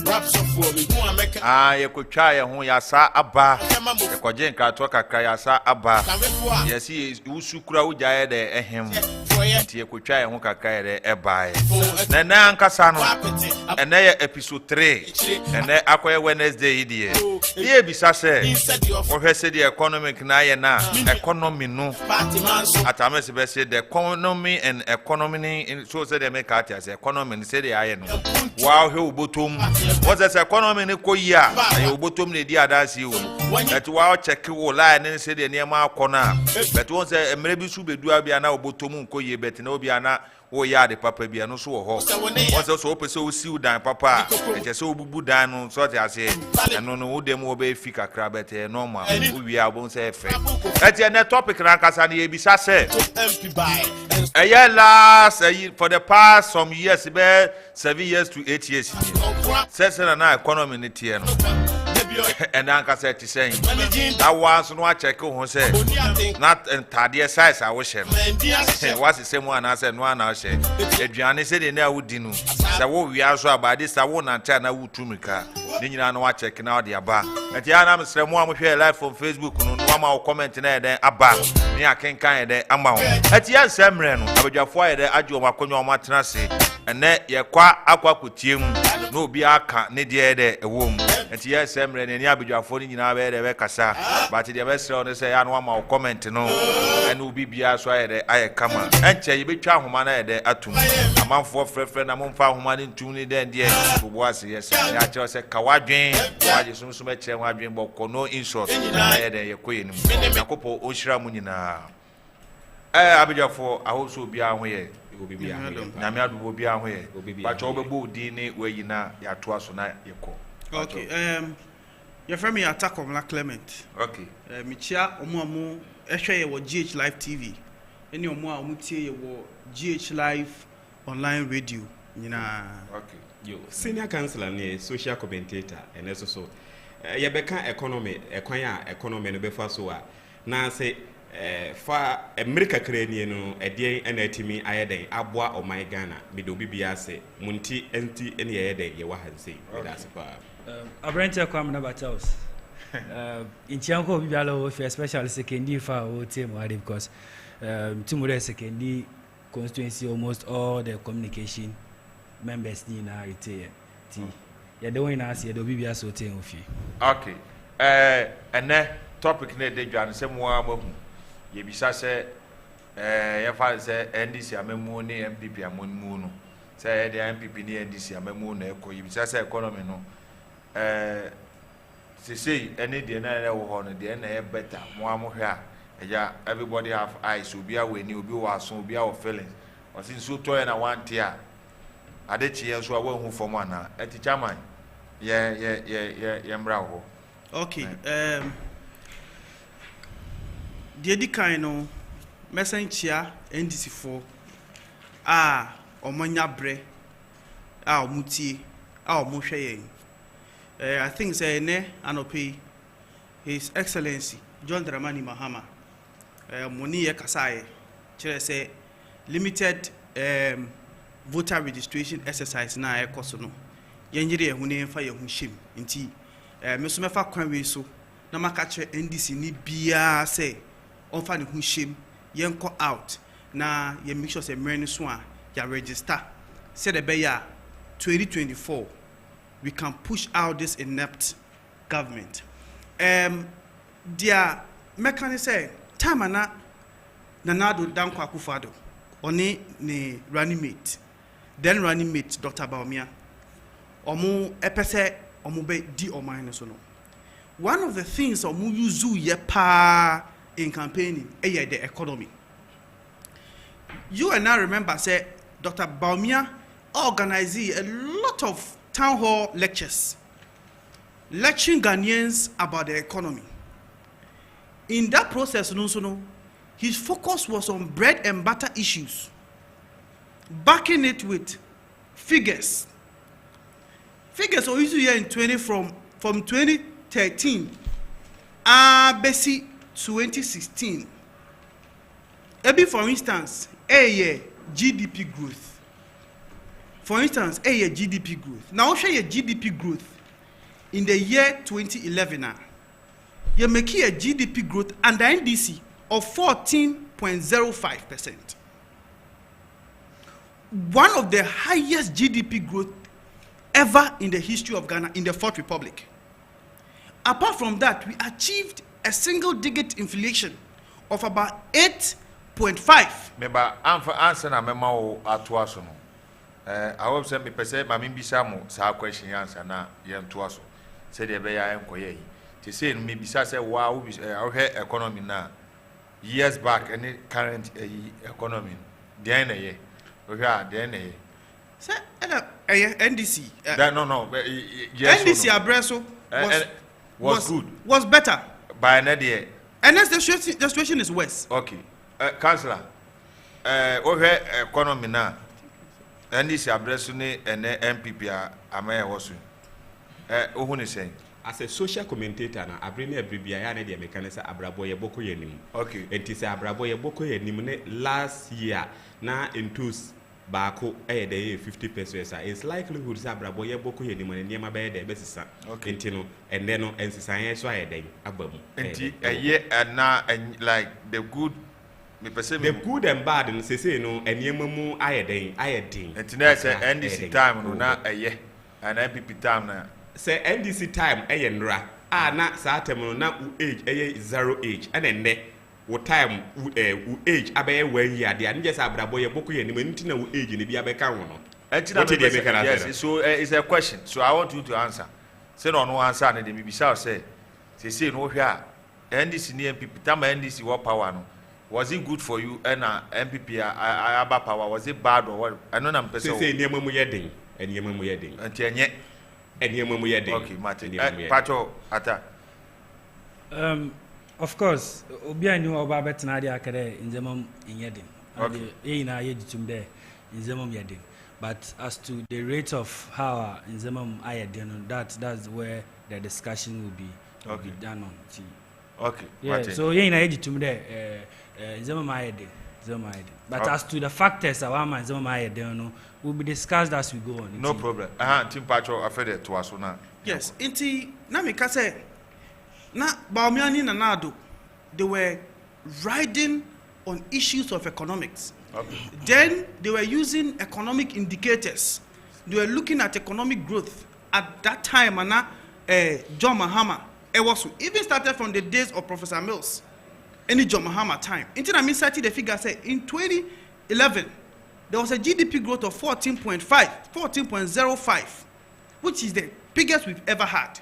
Speaker 1: Raps up for me, who am I canting?
Speaker 2: You could try a home yasa abba. The Kojenka talk a kayasa abba. Yes, he is Usukra Ujaya de him. You could try a honka kaya a buy. Then Casano, and there episode 3, and there Aqua Wednesday idiot. Here be Sase, for her said the economic na economy no. At a mess said the economy and economy in so said they make out as economy and said the iron. Wow, who bottom was as economy in Koya, and you bottom the dear that's you. That wow check you line and said the near my corner. But once a maybe should be do now bottom Koya. fie bet na obi ana wo ya de papa bia no so wo ho wo so ope so siu dan papa e je so obubu dan no so te ase eno no wo dem wo be fi kakra bet normal wo wi abon se efe eti na topic na kasa na ebisa se last for the past some years be 7 years to 8 years say na economy ni tie no and anka say ti say that was no a check ho say not entire size a wo hye no what is same one say no na hye aduane say de na wudi no say wo wia so abade say wo na cha na wutumika ni nyina no wa check na ode aba enti ya na mesrɛ mo a mo hwɛ live on Facebook no no ma comment na eden aba ni akenkan eden ama ho enti ya nsemre no abadwafo ayede agye o makonyo o matena se ene ye kwa akwakotie mu na obi aka ne de ede ewom enti ya nsemre ne ni abadwafo ni nyina be de be kasa but de be srɛ no say ya no ma comment no ene obi bia so ayede aye kama enche ye betwa ahoma na ede atum amanfo frɛfrɛ na momfa ahoma ne ntum ni den de bo ase yes ya kyerɛ say kawadwen waje sumsum e kyerɛ wadwen bɔkɔ no insult ayede ye koye nim yakopo o hira mu nyina abadwafo ahoso bia ho ye obibia na me adu obia ho ye ba cho obegbo odi ni wayi na ya to aso na yekɔ
Speaker 7: okay your friend me attack on Clement
Speaker 2: okay
Speaker 7: me chia omo ehwe ye wo GH Live TV eni omo tie ye wo GH Live online radio nyina
Speaker 2: okay
Speaker 8: yo senior counselor ne social commentator and so ye beka economy ekwan a economy no befa so a na say fa America kranie no ede ena atimi ayeden aboa oman Ghana me do bibia se munti enti ene yeden ye wa hanse me da se pa
Speaker 9: abrante kwa mna battles inchianko bibia lo for especially secondary fa o team wade because tomorrow secondary constituency almost all the communication members ni na retire ti ya de won na se do bibia so team ofi
Speaker 2: okay ene topic na de dwan se mo amahu ye bisa se ye fa se NDC amemu ni MPP amemu no se de MPP ni NDC amemu na ekọ ye bisa se economy no say any de na wo ho no de na e better mo amohwe a eja everybody have eyes obi a we ni obi wa so obi a wo feelings osin so to na wanti a ade chi ye so a wo hu form ana eti chairman ye mra ho
Speaker 7: okay the kind no messenchia NDC for omanya bre omutie omuhwe yen I think say ne anope His Excellency John Dramani Mahama money ye kasaye kire say limited voter registration exercise na ekoso no yenjire ehu ne mfa yehu him nti me so mefa kwan we so na maka kire NDC ni bia say onfa ne hu him yenko out na ye make sure say mreni so a ya register say the be ya 2024 we can push out this inept government. Their mechanism say time na Nanado Danko Akufado oni ne running mate, then running mate Dr. Baumia. Omu epese omu be di oman so no. One of the things omu yuzu ye pa in campaigning the economy. You and I remember say Dr. Baumia organized a lot of town hall lectures, lecturing Ghanaians about the economy. In that process, his focus was on bread and butter issues, backing it with figures. Figures are usually here in 2013, basic 2016. Maybe for instance, a year GDP growth. For instance, a year GDP growth. Now, I'll show you GDP growth in the year 2011. You make a GDP growth under NDC of 14.05%. One of the highest GDP growth ever in the history of Ghana in the Fourth Republic. Apart from that, we achieved a single-digit inflation of about 8.5.
Speaker 2: Remember, answer na memo atuaso no. I hope say me pese ma me bisa mo sa question answer na ye ntoaso. Say de be ya enkoye yi. Te say no me bisa say wa wo economy na years back any current economy deɛ na ye ohwe a deɛ na ye
Speaker 7: say NDC
Speaker 2: that no yes
Speaker 7: NDC abreso
Speaker 2: was good
Speaker 7: was better
Speaker 2: by na deɛ
Speaker 7: and the situation is worse.
Speaker 2: okay councillor ohwe economy na NDC abreso ne ene MPP a amaya wo so ohun ni say
Speaker 8: as a social commentator na abre na abre bia ya na de meka ne say abrabo ye boko ye nim
Speaker 2: okay
Speaker 8: enti say abrabo ye boko ye nim ne last year na entos baako dey 50 pesos it's likelihood say abrabo ye boko ye nim ne niam ba ye dey besisa enti no ende no ensisa ye so ayeday abamu
Speaker 2: enti na like the good
Speaker 8: the good and bad no say no eniam mu ayedin
Speaker 2: enti na say NDC time no na and MPP time na
Speaker 8: say NDC time nra na saa time no na age 0 age and enne wo time age abaye 1 year de anje say abrabo ye boko ye nim nti na wo age ne bi abeka ho no
Speaker 2: yes so it's a question so I want you to answer say no answer na de bibisa say no hwe a NDC ni MPP time NDC what power no was it good for you and MPP aba power was it bad or what I know na person
Speaker 8: say niam mu ye den eniam mu ye den
Speaker 2: anti enye
Speaker 8: eniam mu ye den
Speaker 2: okay Martin pacho ata
Speaker 9: of course obi anu oba betena dia akere nzemam inyedin okay na ye ditum there nzemam yedin but as to the rate of how nzemam ayedin that's where the discussion will be done on
Speaker 2: okay
Speaker 9: yeah
Speaker 2: Martin.
Speaker 9: So ye na ye ditum there nzemam ayedin but okay. As to the factors awama nzemam ayedin no will be discussed as we go on.
Speaker 2: No problem. Team Pacho afede to aso na.
Speaker 7: Yes, inti na me ka say na Baomiani na Nado they were riding on issues of economics.
Speaker 2: Okay.
Speaker 7: Then they were using economic indicators. They were looking at economic growth at that time John Mahama was even started from the days of Professor Mills. Any John Mahama time. Inti na me cite the figure say in 2011 there was a GDP growth of 14.05, which is the biggest we've ever had.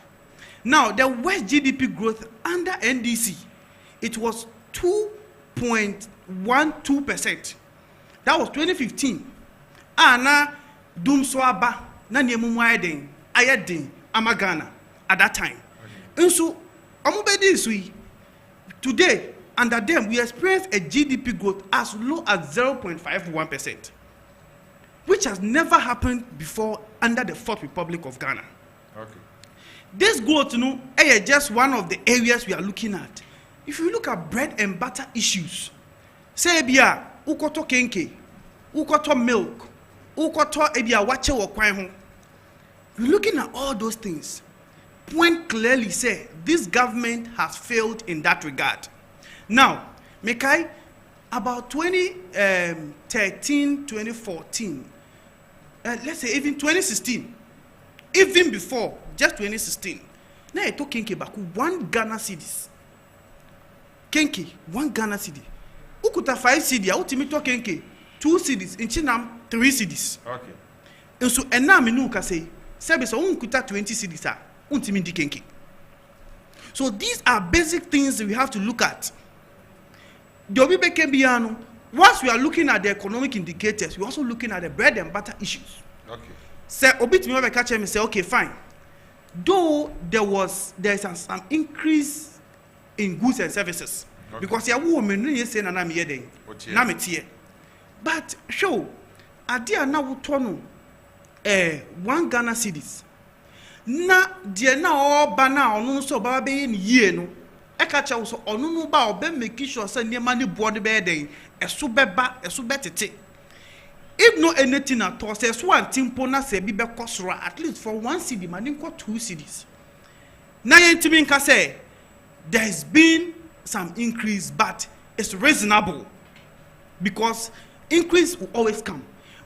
Speaker 7: Now, the worst GDP growth under NDC, it was 2.12%. That was 2015. Na Dumswaba, na Niemumwaiden, Ayadin, Amagana at that time. And so, today, under them, we experienced a GDP growth as low as 0.51%. Which has never happened before under the Fourth Republic of Ghana.
Speaker 2: Okay.
Speaker 7: This growth, is just one of the areas we are looking at. If you look at bread and butter issues, say bia ukoto kenke, ukoto milk, ukoto ebia wache wakwan. You're looking at all those things. Point clearly say this government has failed in that regard. Now, Mekai, about 2013, 2014, let's say even 2016, even before, just 2016, now I took Kenke Baku, 1 Ghana cedis. Kenke, 1 Ghana cedi. Ukuta 5 cedi, ultimate Kenke, 2 cedis, in Chinam, 3 cedis.
Speaker 2: Okay.
Speaker 7: And so, and now I say, Sebisa, unkuta 20 cedis, ultimate Kenke. So these are basic things we have to look at. Once we are looking at the economic indicators, we're also looking at the bread and butter issues.
Speaker 2: Okay.
Speaker 7: So, Obit catch him and say, okay, fine. Though there is some increase in goods and services, okay. Because ya woman say na me yede, na me tie. But show, adia na wutono 1 Ghana cedis. Na dia na oba na onu so ba be yin yie no. Eka cha so onu no ba obe make sure say niema ne board be den eso beba eso betete. If no anything at all, say so antimpo na se bi be kosoro at least for 1 cedi man nko 2 cedis. Na yentimi nka say there has been some increase, but it's reasonable because increase will always come.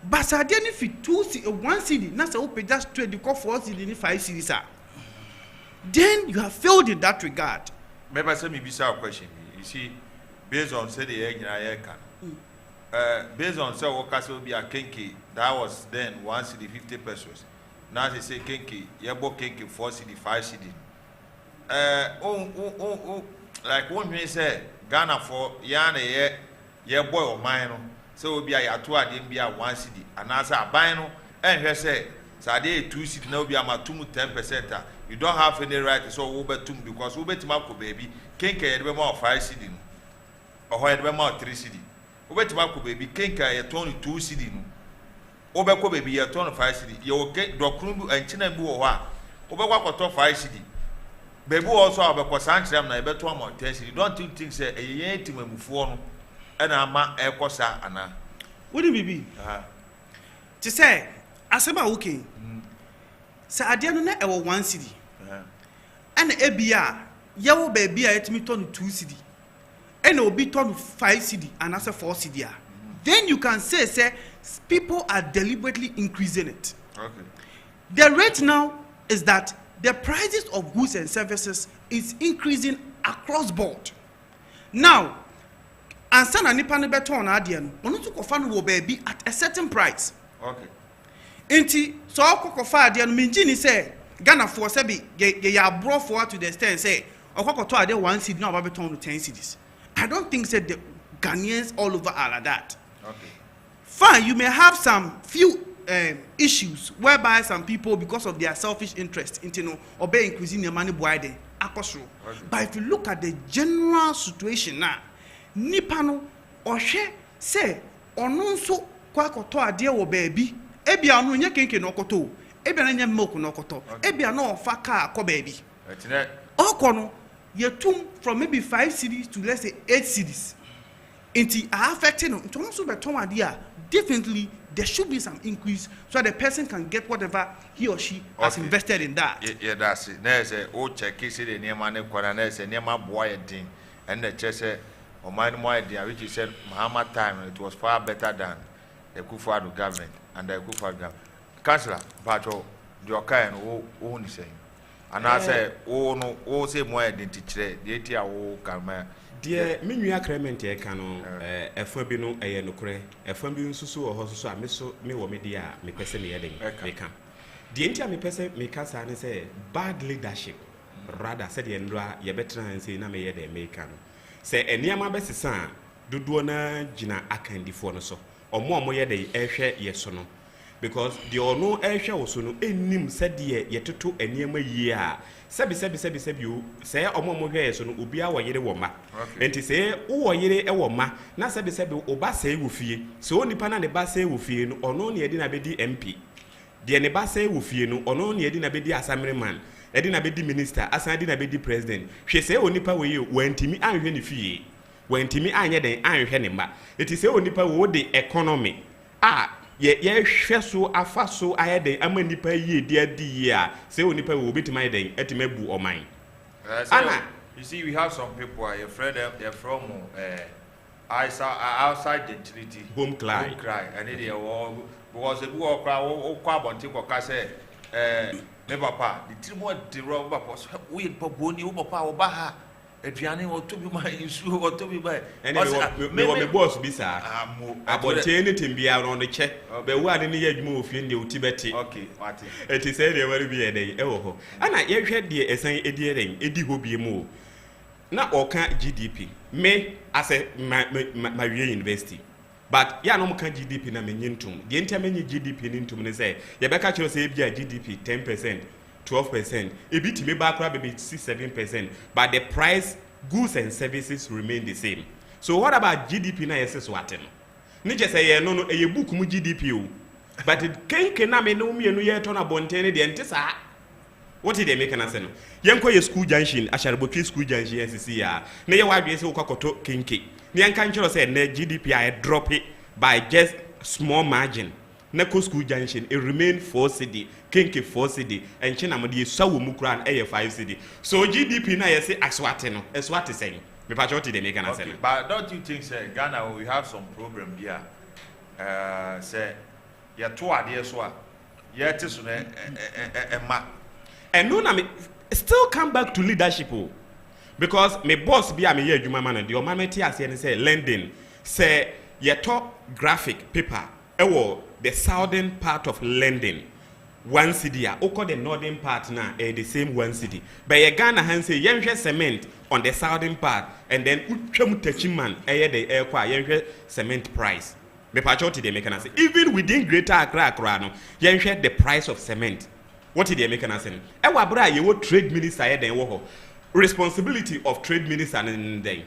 Speaker 7: But I didn't fit 1 cedi, na say open just trade the 4 cedi, 5 cedis. Then you have failed in that regard.
Speaker 2: Maybe I say me bisa a question. You see, based on say the egg can. Based on say workers will be a kenki, that was then 1 cedi 50 pesos. Now they say kenki, yebo kenki 4 cedi 5 cedi. Like one may say Ghana for yana ye boy or mine So be a two at be a 1 cedi, and as a bino, and her say, Sade 2 cedi, no be a 10%. You don't have any right, so Uber 2 because Uber Timako baby can't carry more 5 cedi, or had more 3 cedi. Uber Timako baby can't carry a 22 cedi. Uber baby a 25 cedi. You get Dokrumbu and Chinabu or Uber 5 cedi. Baby also have a percentage na beto am 10 cedi. Don't you think say a yen team move on and ama e kosa ana.
Speaker 7: What do you be? To say asema okay. Sa ade no na e wo 1 cedi. And ebia yawo baby a etimi turn 2 cedi. And obi turn 5 cedi and as a 4 cedi. Then you can say people are deliberately increasing it.
Speaker 2: Okay.
Speaker 7: The rate now is that the prices of goods and services is increasing across board. Now, ansa na nipa ne beto na ade no, ono to kofa no wo baby at a certain price.
Speaker 2: Okay.
Speaker 7: Enti so kofa ade no menji ni say Ghana for say be ye abroad for to the extent say okokoto ade 1 cedi na oba beton no 10 cedis. I don't think say the Ghanaians all over are like that.
Speaker 2: Okay.
Speaker 7: Fine, you may have some few issues whereby some people, because of their selfish interest, obey increasing their money wide, but if you look at the general situation now, Nipano or she say or no so quakoto a dear or baby, ebia no yakin no koto, ebia milk no koto, ebia no faka ko baby. Okono, ye tomb from maybe 5 cities to let's say 8 cities. Inti are affecting them. To also be told idea, definitely there should be some increase so the person can get whatever he or she has invested in that.
Speaker 2: Yeah, that's it. There's a old check is the near money there's a near my boy thing, and the chess or mine more idea which you said Muhammad time it was far better than the Kufadu government and the Kufadu government. Councillor, but your kind own saying. And I say, oh no, oh say more identity, the ATR oh come.
Speaker 8: Dear Minua Crement Cano, a Fabino, a Yanocre, a Fabian Susu or Hosu, I miss me or media, me person heading, Meka. The entire me person, me casa, and say bad leadership. Rather, said the Endra, ye better and say, Name de Mecan. Say, a near my best son, do duana Gina Akan for so, or more day, air share yes or no. Because the or no air share was no, a nim said ye, yet to a near my year. Sebi you say or more hair so no be our yere woma. And to say, oh, yere a woma, na sebi oba say wufi, so only pana the bass say wufi or no near dinner bedi MP. The neba say wufi no or no near dinner bedi assembly man, a dinner bedi minister, as I dinner bedi president. She say only power you when Timmy and Henny fee. When Timmy and yet iron henema. It is only power the economy. Ye so afa so ayede amanipa ye dia dia say onipa will be to my day etimebu or mine.
Speaker 2: You see, we have some people your friend they're from outside the treaty
Speaker 8: home cry
Speaker 2: and they all because the book cry or carbon take or say me papa the timo the rubber was we boni papa obaha Adriani or to be my issue or to be by
Speaker 8: me boss be sir about anything be out on the check but what in the move in the Tibet
Speaker 2: okay Martin
Speaker 8: it is said there will be a day and I yet had the essay Eddie will be more not all can GDP me as a my university but ya no can GDP na menyintum the entire GDP nintum ne say you better catch say GDP 10% 12%, a bit me back maybe 6-7%, but the price, goods and services remain the same. So what about GDP na yes waten? Nije say no a book mu GDP, but it can me no me no yet on a bontene the entisa. What did they make an answer? Yanko ye school junction, I shall book school junction SCR. Ne ya why say kokoto kinki. Nyan kanchero say ne GDP I drop it by just small margin. Neko school junction it remain 4 cedi, kinki 4 cedi, and China modi sawu mukran 5 cedi. So GDP na say aswate no, aswate saying. Me patriotic they make an answer.
Speaker 2: But don't you think say Ghana we have some problem here? Say ya to ade so ya te so na ma.
Speaker 8: And no na me still come back to leadership because me boss be am here adwuma man the omameti ase ne say lending say ya to graphic paper ewo the southern part of London, 1 city. Oko the northern part now, the same 1 city. But ye Ghana han say yenhwe cement on the southern part, and then utwam tachiman the air kwa yenhwe cement price. Me patriotic they make an answer. Even within Greater Accra no, you share the price of cement. What did they make an answer? E wa bra ye wo trade minister here den wo ho. Responsibility of trade minister in den.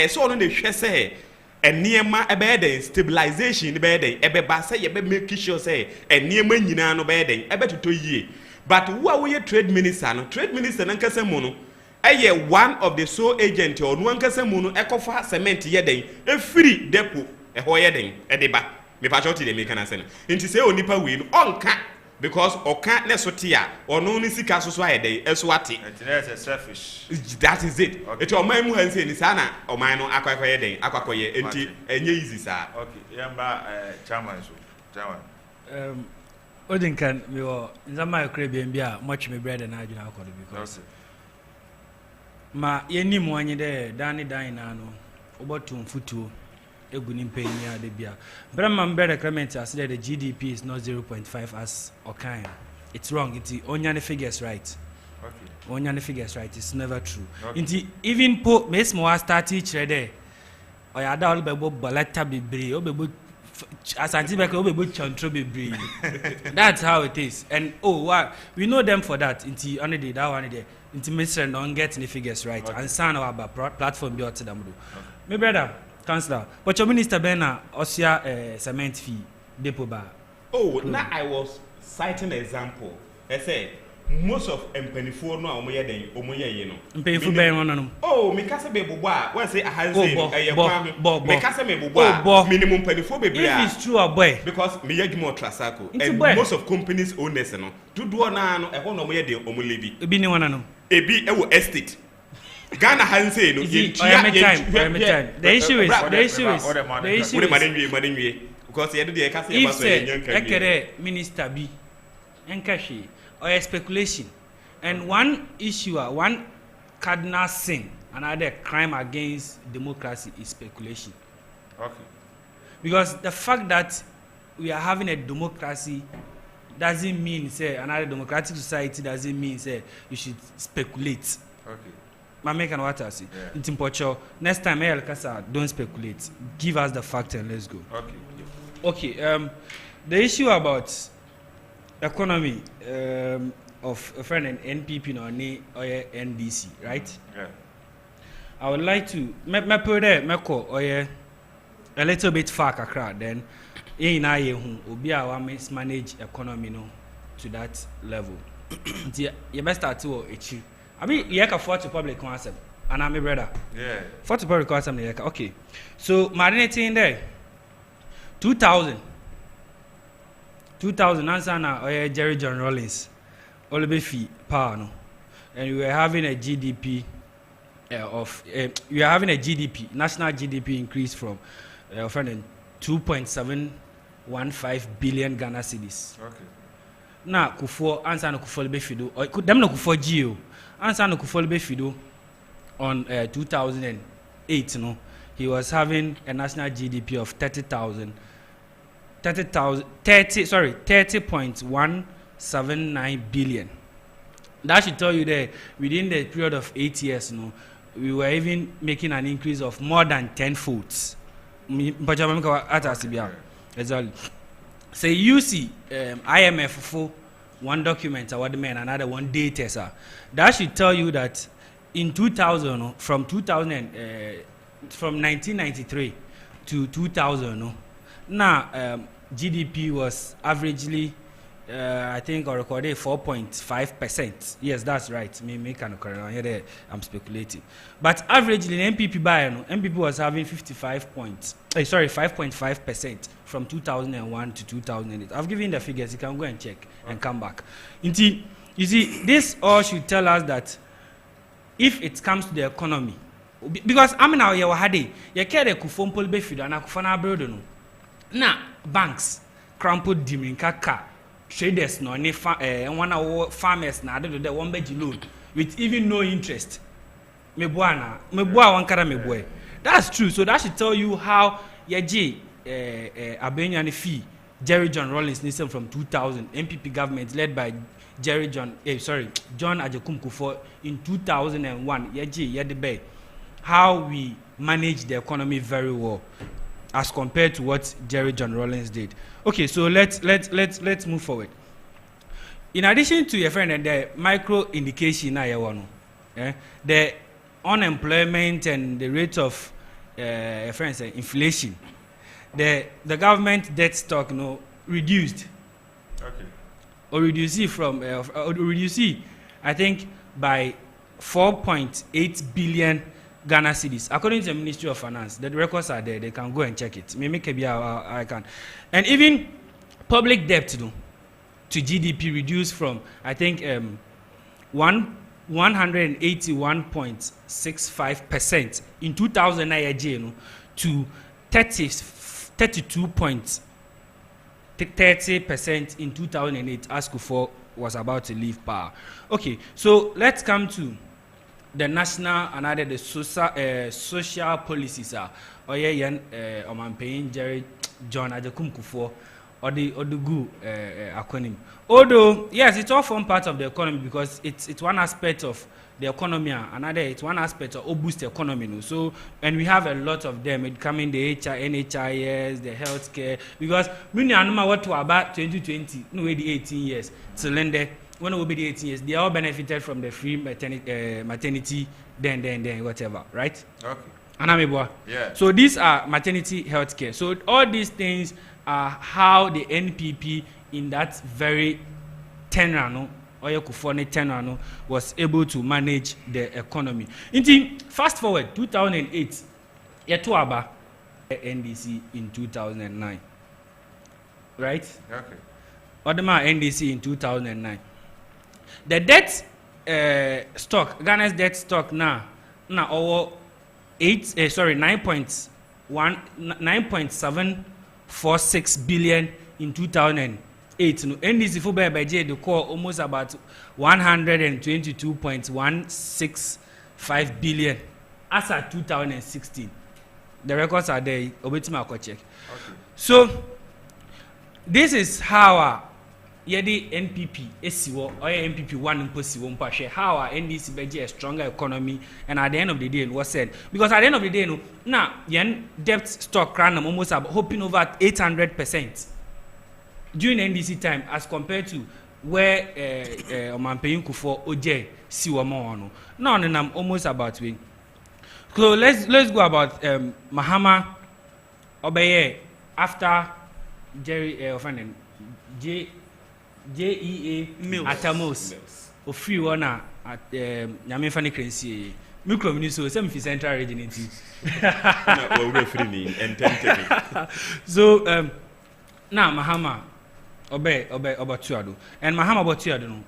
Speaker 8: So no dey hwe say eniema ebe den stabilization be den ebe ba say ye be make sure say eniema nyina no be den ebe toto yie. But who are we trade minister no? Trade minister nan kase mu no eye one of the sole agent or no nkase mu no ekofa cement ye den e free depot e ho ye den e de ba me pa choti dey make an answer. Nti say onipa we no onka because oka ne so tia ono ni sika so so ayede eso ate
Speaker 2: it's selfish.
Speaker 8: That is it. Okay. Eto oman mu han say ni sana oman no akwakoye den akwakoye enti enye easy sa.
Speaker 2: Okay, yamba chairman so chairman
Speaker 9: Odinkan we were nzama ekre bia much me bread na adwuna akọdo because ma yeni mu anyi de dan na no obotum futuo eguni mpenya de bia brama mbere clement as the GDP is not 0.5 as okan. It's wrong. It's onyane figures right. Okay, onyane figures right. It's never true. Okay. Even po mes mo start teacher there oyada all bebo balata bebre obebo asanti beke obebo chantro bebre. That's how it is. And wow, we know them for that. Inti only day that one day inti Mr. don't get any figures right. Okay. And san our platform be out to them do. My brother Councillor, but your minister Bena Osia cement fee depot bar.
Speaker 8: Oh, now I was citing an example. I said most of empenifo no omoye den omoye ye no.
Speaker 9: Empenifo ben one no.
Speaker 8: Oh, me kase be bobo when say ahanse me kase me bobo minimum empenifo be bia.
Speaker 9: If it's true boy
Speaker 8: because me yagi mo trasako and most of companies owners no dodo na no e ho no omoye den omolebi.
Speaker 9: Ebi ni one no.
Speaker 8: Ebi e wo estate. Ghana has said no.
Speaker 9: The issue is
Speaker 8: because
Speaker 9: if say minister B enkashi or speculation and one issue one cardinal sin another crime against democracy is speculation.
Speaker 2: Okay.
Speaker 9: Because the fact that we are having a democracy doesn't mean say another democratic society doesn't mean say you should speculate.
Speaker 2: Okay.
Speaker 9: Make what I see. It's important. Next time, El Casa, don't speculate. Give us the fact and let's go.
Speaker 2: Okay.
Speaker 9: Okay. The issue about economy of a friend and NPP or NDC, right?
Speaker 2: Yeah.
Speaker 9: I would like to a little bit far kakra then. Manage economy no to that level. You best start to achieve. I mean, you can afford to public concept, and I'm a brother.
Speaker 2: Yeah.
Speaker 9: For to public concept, okay. So, marinating in there. 2000, answer now, Jerry John Rawlings, all the fee power, no, and we were having a GDP national GDP increase from 2.715 billion Ghana cedis.
Speaker 2: Okay.
Speaker 9: Now, Kufo answer no Kufo be fido, or could them no Kufo Geo. Answer no Kufo be fido on 2008. No, he was having a national GDP of 30.179 billion. That should tell you that within the period of 8 years, no, we were even making an increase of more than 10 folds. Exactly. Say you see IMF for one document or the man another one data sir. That should tell you that in 2000 from 1993 to 2000 now GDP was averagely I think I recorded 4.5%. Yes, that's right. I'm speculating. But averagely in MPP buy MPP was having 5.5% from 2001 to 2008. I've given the figures. You can go and check and come back. You see, this all should tell us that if it comes to the economy, because I mean now you had you care kufompol befido and akufana brodo no. Na banks crumpled diminka traders no any one farmers na they one bed loan with even no interest. That's true. So that should tell you how Yaji Abenyani fee Jerry John Rawlings Nixon from 2000 MPP government led by John Ajekum Kufuor in 2001 Yaji Yadebe how we manage the economy very well. as compared to what Jerry John Rawlings did. Okay, so let's move forward. In addition to your friend and the micro indication the unemployment and the rate of inflation, the government debt stock reduced.
Speaker 2: Okay.
Speaker 9: Or reduce from I think by 4.8 billion Ghana cedis, according to the Ministry of Finance. The records are there; they can go and check it. Maybe I can, and even public debt to GDP reduced from I think 181.65% in 2009 to 30% in 2008 as Kufuor was about to leave power. Okay, so let's come to the national and other the social policies Omanpayin Jerry John Ajakum Kufuor or the good acronym. Although yes, it's all form part of the economy because it's one aspect of the economy, another it's one aspect of boost the economy. So and we have a lot of them. It coming the NHIS, the healthcare, because we know what to about 2020, no the 18 years till then when it will be the 18 years, they all benefited from the free maternity then whatever, right?
Speaker 2: Okay.
Speaker 9: Anamibwa.
Speaker 2: Yeah.
Speaker 9: So these are maternity healthcare. So all these things are how the NPP in that very tenure was able to manage the economy. Indeed, fast forward 2008, Yetuaba NDC in 2009, right?
Speaker 2: Okay.
Speaker 9: Odema NDC in 2009. The debt stock, Ghana's debt stock now over 9.746 billion in 2008. No, NDC for by the core almost about 122.165 billion as at 2016. The records are there. Obetima ko check.
Speaker 2: Okay.
Speaker 9: So this is how yedi NPP esiwo or NPP one impossible mpashe how our NDC beji a stronger economy, and at the end of the day it was said because at the end of the day no now yen debt stock ran almost about hoping over 800% during NDC time as compared to where Omanpayin Kufuor Oje siwamo no now I'm almost about we. So let's go about Mahama Obeye after Jerry JEA Atamos of free one at Yamefani Crency. Micro so some central region. So now Mahama Obey Obatuado and Mahama Obatuado no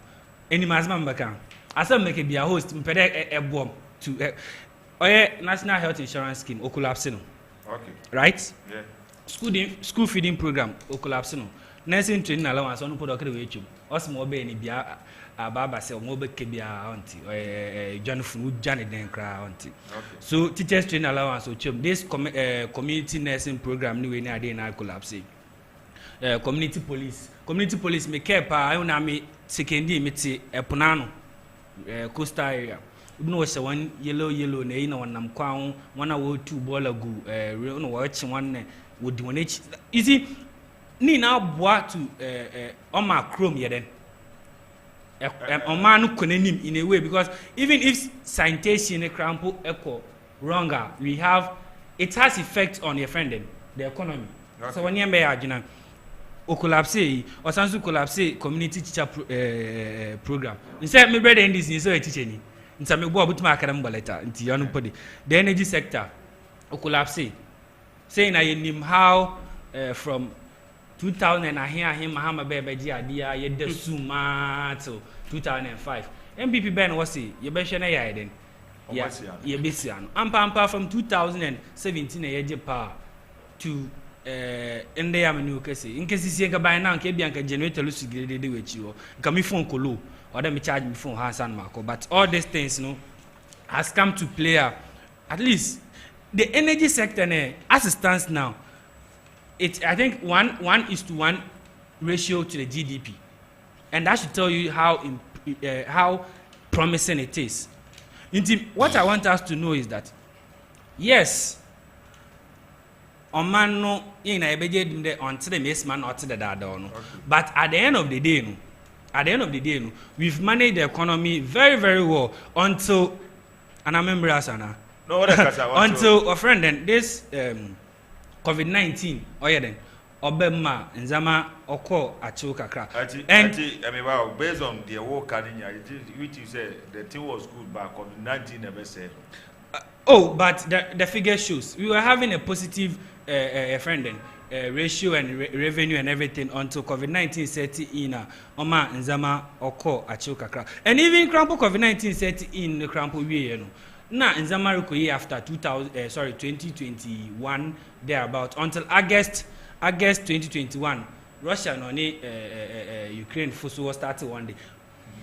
Speaker 9: any Mazman Bakan. As I make it be a host a bomb to National Health Insurance Scheme Okulapsino.
Speaker 2: Okay.
Speaker 9: Right?
Speaker 2: Yeah.
Speaker 9: School feeding program Okulapsino. Nursing training allowance on put okay with you. Osmo be ni bia ababa se mo be ke bia auntie John Funu Janet den kra auntie. So teachers training allowance ochum this community nursing program ni we ni ade na collapse. Community police me care pa I na me sekendi me ti eponano coastal area. Ibno was one yellow na ina wanam kwa wana wo two bola gu no watch one would one each. You see ni na boa to oma chrome yeden oma no konanim in a way because even if sanitation e crampo echo wronger we have it has effect on your friend the economy. Okay. So when you be agina o collapse or sansu collapse community teacher program instead me brother this is so a teacher ni nta me boa butuma akara mbaleta nti yanu podi the energy sector o collapse saying I nim how from 2000 and here Mahama Bebeji Adia Yede Suma to 2005. MPP Ben was say ye be shene ya den. Yeah, ye be sian. Ampa from 2017 a yeje power to ende ya menu kese. In case sie ka by now ke bia ka generator lu sigire de wechi wo. Nka mi phone kolo or dem charge me phone Hassan Marco. But all these things no has come to play at least the energy sector as it stands now. It's I think 1:1 ratio to the GDP, and that should tell you how promising it is. Indeed, what I want us to know is that yes, man no in a beje de until the miss man or to the dad no. But at the end of the day, no. At the end of the day, no, we've managed the economy very, very well until, and I remember Asana.
Speaker 2: No,
Speaker 9: until a friend then this COVID-19, oh yeah then, Obama and Zama Oko Achu Kakra.
Speaker 2: And I mean, well, based on the work, which you said the thing was good, but COVID-19 never said.
Speaker 9: But the figure shows we were having a positive friend then. Ratio and revenue and everything until COVID-19 set in Oma Nzama Oko Achu Kakra. And even Crampo COVID-19 set in the Crampo we no. Na Nzama Rukoye after 2021 thereabout until August 2021 Russia no Ukraine first war started one day.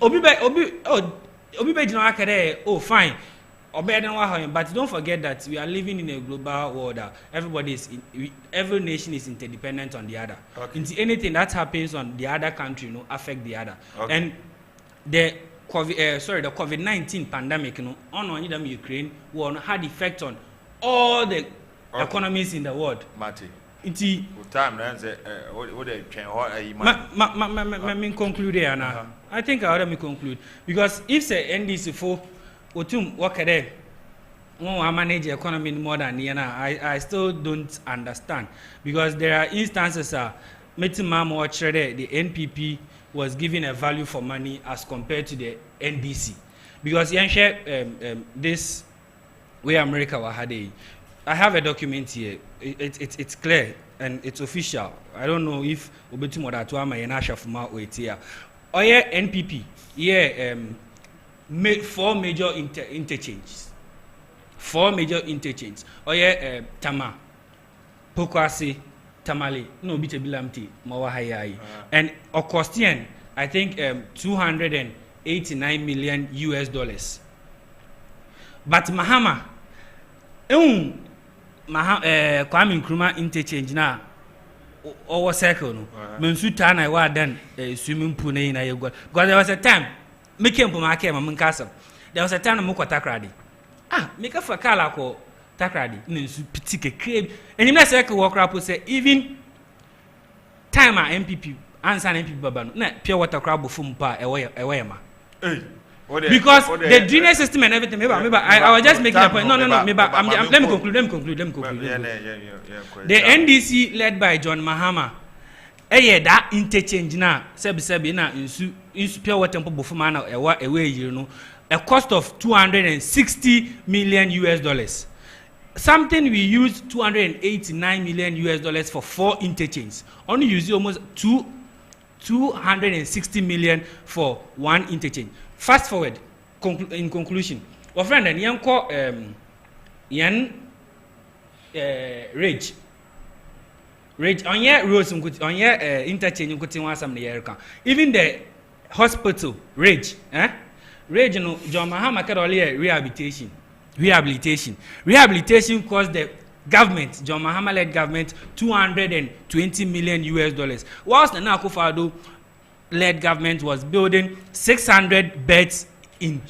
Speaker 9: Obi oh fine. But don't forget that we are living in a global world. Every nation is interdependent on the other. Okay. Anything that happens on the other country, affect the other. Okay. And the COVID-19 pandemic, on them Ukraine war had effect on all the economies in the world.
Speaker 2: Mati.
Speaker 9: Time conclude here now. I think I already conclude because if the NDC for Otum wakere I manage the economy more than I still don't understand because there are instances the NPP was given a value for money as compared to the NDC because this way America had I have a document here. It's clear and it's official. I don't know if Obetum or Atuama Yenasha from our way here. Oh yeah, NPP. Yeah, made 4 major interchanges. 4 major interchanges. Oh yeah, Tama, Pokwasi, Tamale, no bit bilamti, Mawahayai. And Okostian, I think $289 million. But Mahama, Kwame Nkrumah interchange na over circle no. Mensu tana wa dan swimming pool na you got. Because there was a time make him market my castle. There was a time mo ko takradi. Make a for kala ko takradi. Mensu pitike crave. And him na circle walk up say even time MPP answer MPP baba no. Na pure water crab fum pa ewe ma. Because the drainage system and everything, maybe I was just making a point. No, maybe let me conclude. The NDC led by John Mahama, that interchange now, sebi na insu pure water pump bufuma na away a cost of $260 million. Something we used $289 million for 4 interchanges. Only use almost $260 million for 1 interchange. Fast forward, in conclusion, our friend and young call Rage on your roads on your interchange in Kutin even the hospital Rage no John Mahama earlier rehabilitation cost the government John Mahama led government $220 million. Whilst the Akufo-Addo led government was building 600 beds in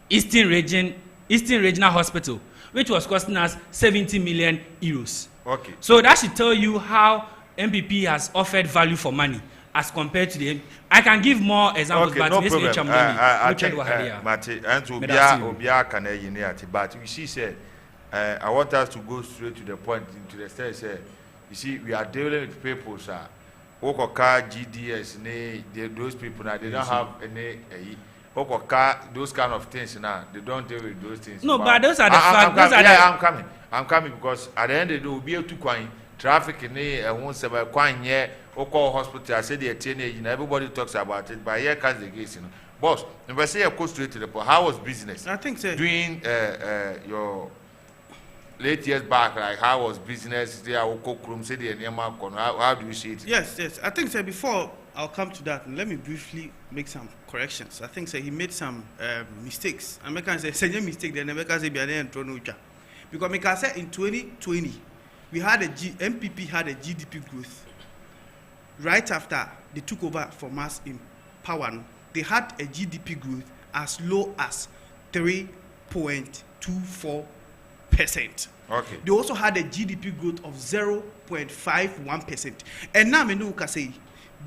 Speaker 9: Eastern Regional Hospital, which was costing us 70 million euros.
Speaker 2: Okay.
Speaker 9: So that should tell you how MPP has offered value for money as compared to the. I can give more examples,
Speaker 2: okay,
Speaker 9: but
Speaker 2: no
Speaker 9: this
Speaker 2: problem. I
Speaker 9: think
Speaker 2: Mate, and to but you see, say, I want us to go straight to the point, into the stage. Say, you see, we are dealing with people, sir. Okoka GDS, those people now they don't have any. Okoka those kind of things now they don't deal with those things.
Speaker 9: No, but those are the facts.
Speaker 2: I'm coming because at the end of the day we'll be able to coin traffic in a once a coin here. Oko hospital, I said the teenage, everybody talks about it, but here comes the case, Boss, if I say I go straight to the point, how was business?
Speaker 7: I think so.
Speaker 2: During your late years back, like how was business? How do you see it?
Speaker 7: Yes. I think so. Before I'll come to that, let me briefly make some corrections. I think so. He made some mistakes. And I can say mistake. Then I can say because I can say in 2020 we had MPP had a GDP growth. Right after they took over from us in power, they had a GDP growth as low as 3.24%. Okay. They also had a GDP growth of 0.51%. And now, we can say,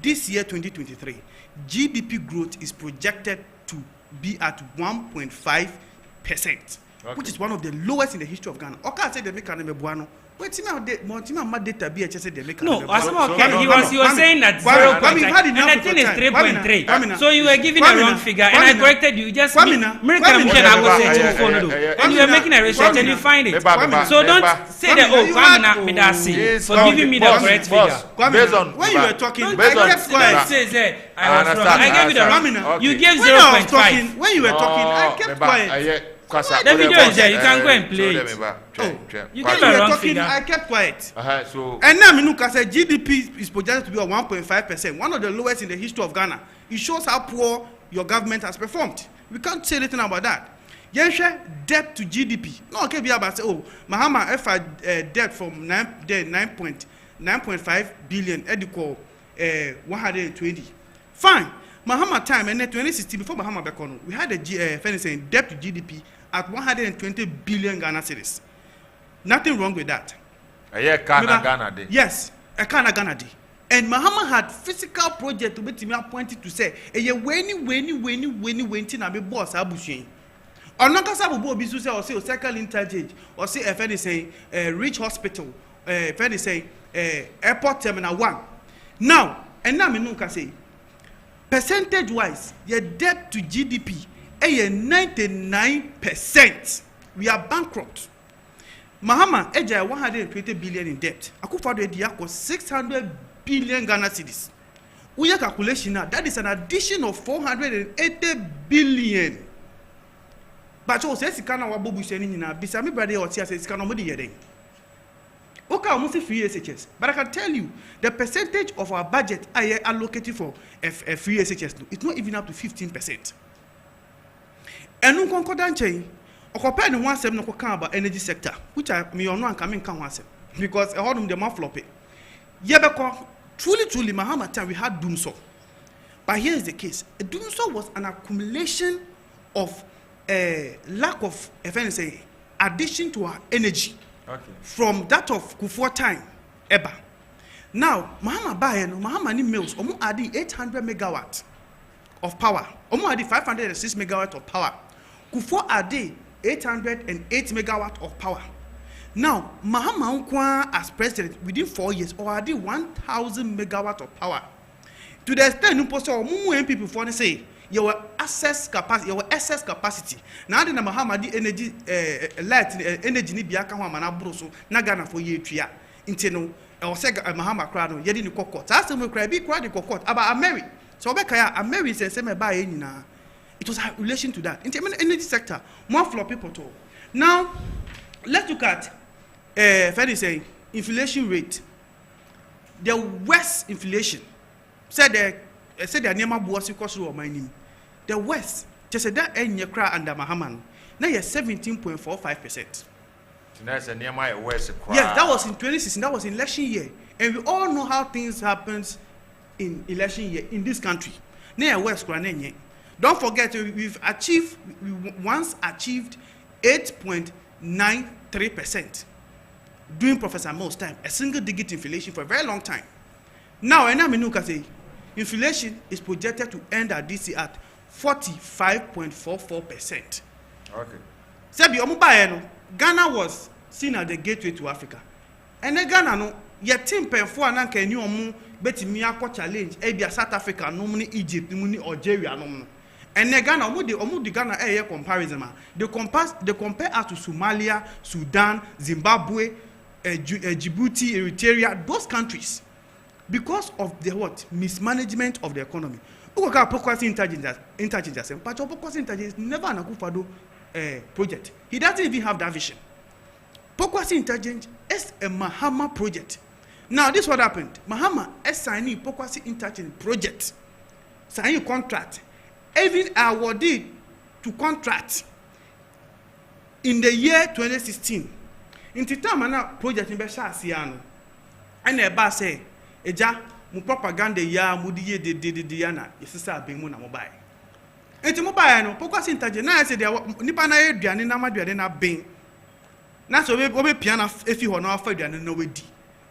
Speaker 7: this year, 2023, GDP growth is projected to be at 1.5%, which is one of the lowest in the history of Ghana. Okay, say the make buano. Wait, data be the make.
Speaker 9: No, he was saying that 0. And the thing is 3.3. So you were giving a wrong figure, and I corrected you. Just and you were making a research and you find it. So don't say that Kwamina Midasi for giving me the correct figure.
Speaker 7: Based on when you were talking, I kept quiet.
Speaker 9: I gave you the wrong. You gave 0.5.
Speaker 7: When you were talking, I kept quiet.
Speaker 9: The video is there. You can go and play it. You gave a wrong figure.
Speaker 7: I kept quiet.
Speaker 2: So
Speaker 7: and now Minuka said GDP is projected to be at 1.5%, one of the lowest in the history of Ghana. It shows how poor your government has performed. We can't say anything about that. Yensha debt to GDP. No, okay, be about say, oh, Mahama if debt from 9.5 billion, educate 120. Fine. Mahama time and then 2016 before Mahama Bekono, we had a saying debt to GDP at 120 billion Ghana cedis. Nothing wrong with that.
Speaker 2: Ghana Day.
Speaker 7: Yes, a Ghana Day. And Mahama had physical project to be appointed to say, when na be boss abushing. Or not as Abu Bisu say or say circle interchange or say if anything Rich Hospital, if anything Airport Terminal 1. Now, and now me can say percentage wise, your debt to GDP is 99%. We are bankrupt. Mahama eja 120 billion in debt. Akufo-Addo Ediako 600 billion Ghana cedis. Uya calculation now, that is an addition of 480 billion. But you say sikana wa bobu sheni nyina bisa me brother or say sikana mo de yeden. Okay, almost free SHS. But I can tell you, the percentage of our budget I allocated for free SHS, it's not even up to 15%. And no concordant chain, or compare the one seven about energy sector, which I may or not coming can one because I heard them the mouth floppy. Yebeko, truly, Mahama time we had doom so. But here is the case: a doom so was an accumulation of lack of, if anything, addition to our energy. Okay. From that of Kufuor time, Eba. Now, Mahama ni mills, omo adi 800 megawatt of power. Omo adi 506 megawatt of power. Kufuor adi 808 megawatt of power. Now, Mahama unkwa as president within 4 years, or adi 1,000 megawatt of power. To the extent you post omo people for say your excess capacity. Now the Mahama di energy light energy ni biaka ho amana bro so na Ghana for ye twa nti no e say Mahama kra no ye di ni kokot as we kra bi kra di kokot about Ameri so be kaya Ameri say me ba ye nyina. It was in relation to that. In the energy sector, more for people too. Now let's look at say inflation rate. The worst inflation said the Nema Buasi Kosu or my name. The West, just said that any cry under Mahaman. Now you're 17.45%.
Speaker 2: That's a near my West.
Speaker 7: Yes, that was in 2016, that was in election year. And we all know how things happen in election year in this country. Near West Granenye. Don't forget, we once achieved 8.93% during Professor Mo's time, a single digit inflation for a very long time. Now, and I'm in say inflation is projected to end at this year at 45.44%.
Speaker 2: Okay.
Speaker 7: Sebi Ghana was seen as the gateway to Africa. And then Ghana no yet team for an anke new omu betimi akọ challenge ebia South Africa no muni Egypt no muni Algeria no no. And then Ghana omu the Ghana comparison they compare us to Somalia, Sudan, Zimbabwe, Djibouti, Eritrea, those countries. Because of the mismanagement of the economy. Ugoka Pokwasi intelligence, but Pokwasi intelligence never an Akufo-Addo project. He doesn't even have that vision. Pokwasi intelligence is a Mahama project. Now this is what happened. Mahama is signing Pokwasi intelligence project, signing contract, even awarded to contract in the year 2016. In the time ana project in Besha Siano, and a bar say. Eja mu propaganda ya mu di ye de ya na yesisa abin mu na mobile enti mobile no Pokwasi intelligence na say de nipa na aduane na maduane na ben na so we piano if you na afa aduane na wedi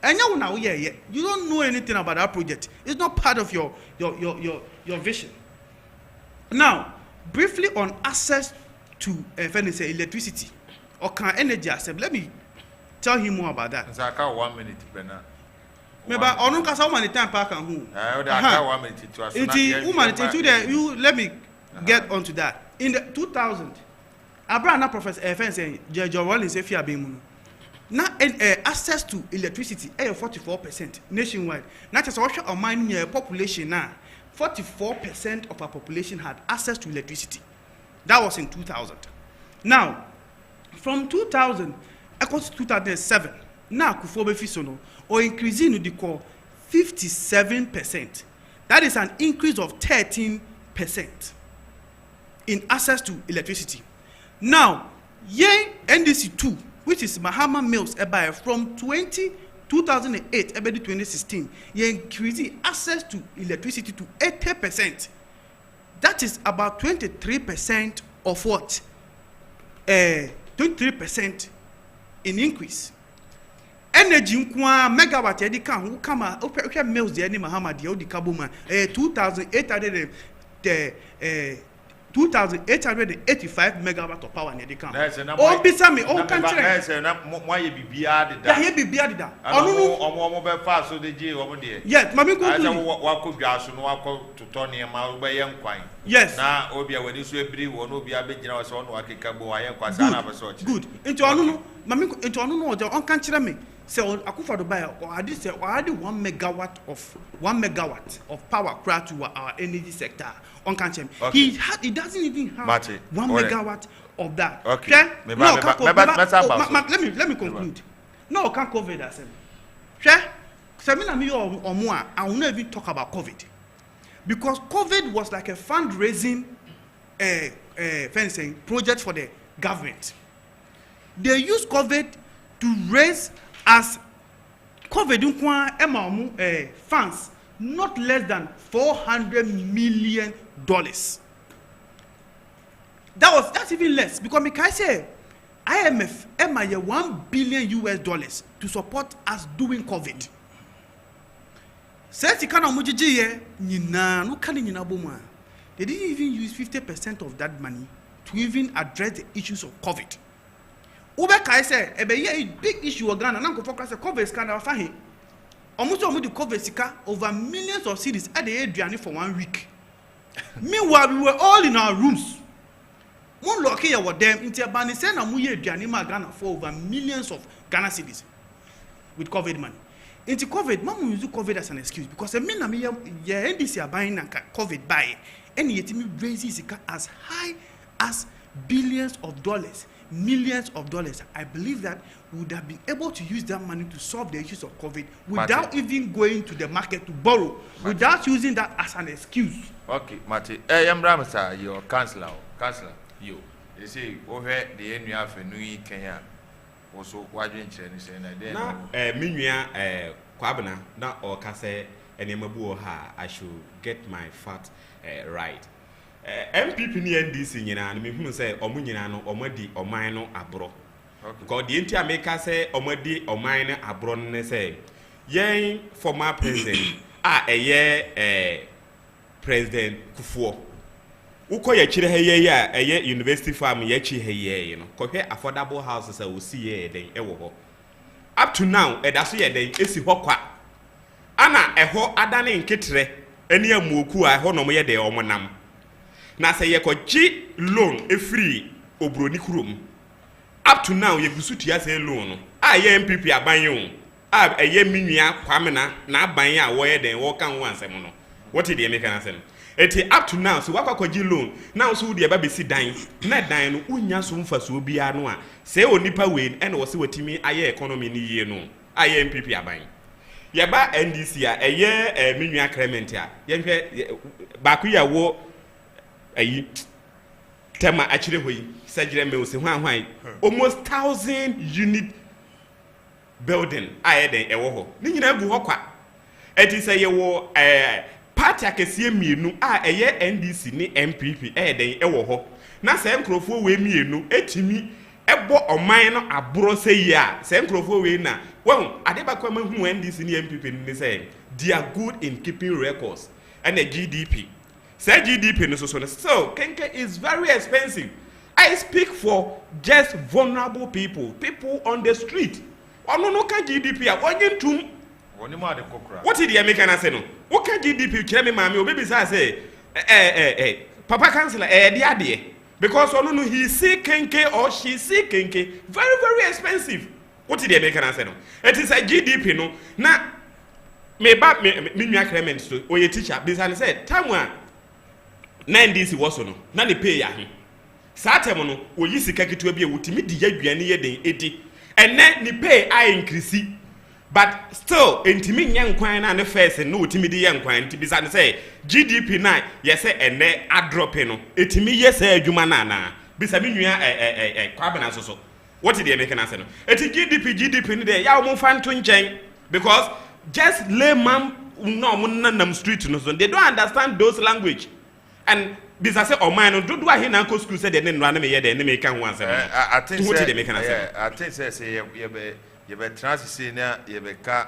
Speaker 7: enya wo na wo ye you don't know anything about that project. It's not part of your vision. Now briefly on access to electricity or can energy accept. Let me tell him more about that.
Speaker 2: So I got 1 minute bena.
Speaker 7: Maybe onu kasa wo man time park and who.
Speaker 2: I got 1 minute to ask.
Speaker 7: You let me get onto that. In the 2000 Abraham Professor FN saying George Rollins if you are being now access to electricity 44% nationwide. Not just also our mining population now 44% of our population had access to electricity. That was in 2000. Now from 2000 according to 2007 now kufobe fisono or increasing the call 57%. That is an increase of 13% in access to electricity. Now, NDC2, which is Mahama Mills, from 2008 to 2016, increasing access to electricity to 80%. That is about 23% of what? 23% in increase. Energy megawatt edi kan who come okay mills the any Mahama the odi kabuma 2,885 megawatt of power near the camp. Oh, Bissami, oh, country.
Speaker 2: Why you be bearded?
Speaker 7: Yeah, be bearded. Oh,
Speaker 2: no, fast so the G over there.
Speaker 7: Yes, Mammy,
Speaker 2: what could be asked to Tony and Mal by young quine.
Speaker 7: Yes,
Speaker 2: now, Obia, when you sweep, will be a big generous on what can go. I am quite a
Speaker 7: good. Into Anu, Mammy, into Anu, the on country me. So Akufa to buy or I did say already 1 megawatt of power prior to our energy sector on country. Okay. He doesn't even have 1 megawatt of that.
Speaker 2: Okay.
Speaker 7: No, let me conclude. No, can't cover that. I will not even talk about COVID because COVID was like a fundraising fencing project for the government. They used COVID to raise as COVID funds not less than $400 million. That's even less because I say IMF $1 billion to support us doing COVID. They didn't even use 50% of that money to even address the issues of COVID. Ubeka say a big issue of Ghana. Now focus on COVID scandal. Fahi, almost the COVID sika over millions of cities at the Adriani for 1 week. Meanwhile, we were all in our rooms. One lucky with them into a banner saying that we Adriani Ghana for over millions of Ghana cities with COVID money. Into COVID, Mamu use COVID as an excuse because the men NDC are buying COVID buy and yet me raises as high as billions of dollars. Millions of dollars. I believe that we would have been able to use that money to solve the issues of COVID without even going to the market to borrow, without using that as an excuse.
Speaker 2: Okay, Mate. Yamramasa, your counselor, you see, over the end of New Kenya, also watching Chinese and then. Now, Minya, Kwabana, not or Kase, and Yamabu ha, I should get my fact right. MPP ni NDC nyina na me say omo nyina no omadi oman no abro because the entire maker say omadi oman no abro ne say yen former president president Kufuor uko ya chire heye ya university farm ya chi heye no ko hwe affordable houses we see ye den ewo ho up to now edaso ye den esi ho kwa ana eho adane nketre eni amuoku a ho no mo ye de omonam na say ye kochi loan e free obroni kurom up to now ye gusutua say loan no ye MPP aban yo ye minua kwamena na aban a wo ye den wo kan wo ansem no what did you make an answer eti up to now so wakwakoji loan now so de ba besi dan na dan no unya so mfaso bia no a say onipa we and wo se watimi aye economy ni yie no aye MPP aban ye ba NDC a minua Clement a ye hwe ba ku ya wo ayi tema actually hoyi sajire me ose hwan almost 1,000 unit building aye den ewo ho ni nyina gu ho kwa eti say ye wo party akesie mienu NDC ni MPP den ewo ho na say nkrofo we mienu etimi
Speaker 8: ebo oman no aburo say ya say nkrofo we na well adebakwa ma hu NDC ni MPP ni say they are good in keeping records and the GDP say GDP no so kenke is very expensive. I speak for just vulnerable people on the street. Ono no ka GDP a wonye tum
Speaker 2: woni ma de kokra.
Speaker 8: What did the American say no? What can GDP kire me mami obi say papa councillor de ade because ono no he see kenke or she see kenke very expensive. What did the American say no? It is a GDP no na me ba me nwa Clement so oye teacher bisa say time a na NDC was no na the pay ya he satem no oyi sika ketua bi e wutimi di aduane ye den edi ene ni pay I increase but still intimi nyankwan na ne first no wutimi di yankwan nti bisa ne say GDP na ye say ene a drop no etimi ye say adwuma na bisa mi nua kwabena so what did the American say no eti GDP ni dey ya mo fan to nchen because just layman no nam street no so they don't understand those language and bisa say o man no do ahi na ko school say they no na me ye dey na me kan ho ansem
Speaker 2: I think say you be transition you be ka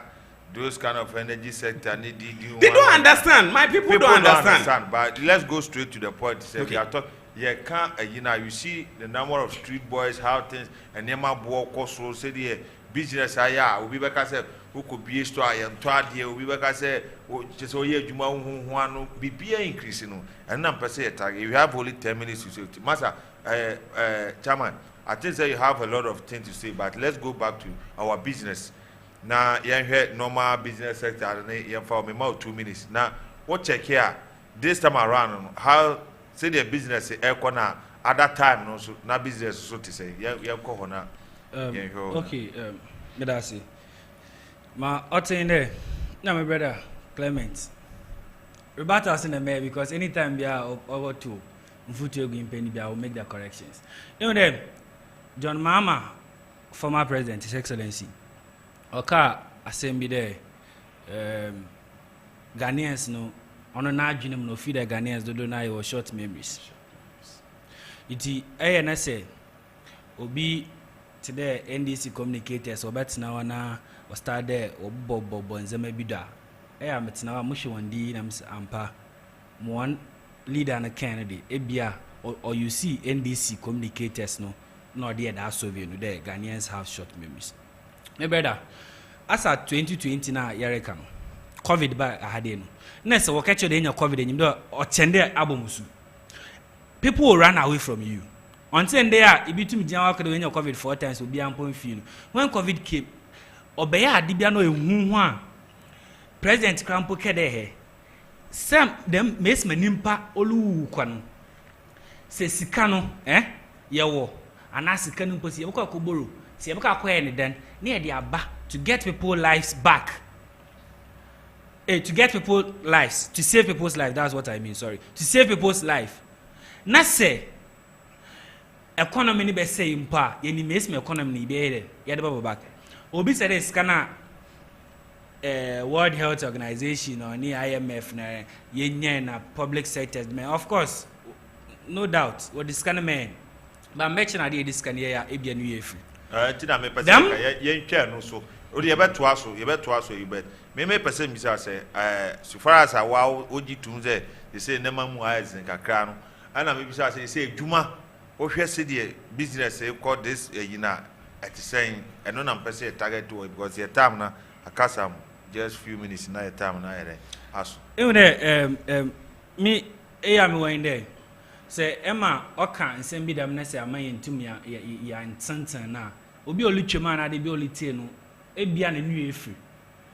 Speaker 2: those kind of energy sector need
Speaker 8: they don't understand my people don't understand
Speaker 2: but let's go straight to the point say we are talking you see the number of street boys how things and nema bo cost say the business aya obi be ka say who could be store and to ade obi be ka say just oye adwuma hu anu bibia increase no and na person target you have only 10 minutes to say master chairman I think that you have a lot of things to say but let's go back to our business now you normal business sector and for me about 2 minutes now what check here this time around how say the business na other time no so na business so to say you go na
Speaker 9: okay me da say ma otin there na my brother Clement Roberta say na me because anytime we are over to mfutu egu impeni bia will make the corrections you know them John Mahama former president his excellency oka assembly there Ghanaians no ono na adwene no feed the Ghanaians do na your short memories iti na say obi today NDC communicators obetina wana o start there obobobo nzema bida metina wa mushi wandi na ampa mo one leader na Kennedy ebia or you see NDC communicators no there that Soviet no there Ghanaians have short memories my brother as at 2020 na yareka no COVID ba ahade no na se wo catch the COVID enyim do o chende abomusu people will run away from you until they are ibitum dia wa when your COVID 4 times obi ampon feel when COVID came obeya ade bia no ehunhu a president Krampo kede he some them mes manimpa olu kwa no se sika no yewo ana sika no posi yebka koboro se yebka akoye ne den na ye de aba to get people lives back to get people lives to save people's life that's what I mean sorry to save people's life na say economy ni be say mpa ye ni mes economy ni be here ye de baba back obi say this kana World Health Organization or ni IMF na yenye na public sectors man of course no doubt what this kind of man but mention ade this kind ya ebia no yefu
Speaker 2: tina me person ye ntwa no so odi ye beto aso you bet me person mi say so far as wow oji tunze they say nema mu eyes kakra no ana me bi say adwuma o hwe se de business e call this yina at saying and no na person target to because your time na akasam just few minutes na your time na ere aso me am when there say Emma oka nsem bi dam na say amaye ntum ya ntantan na obi olutwema na de bi olitie no ebia na nu efri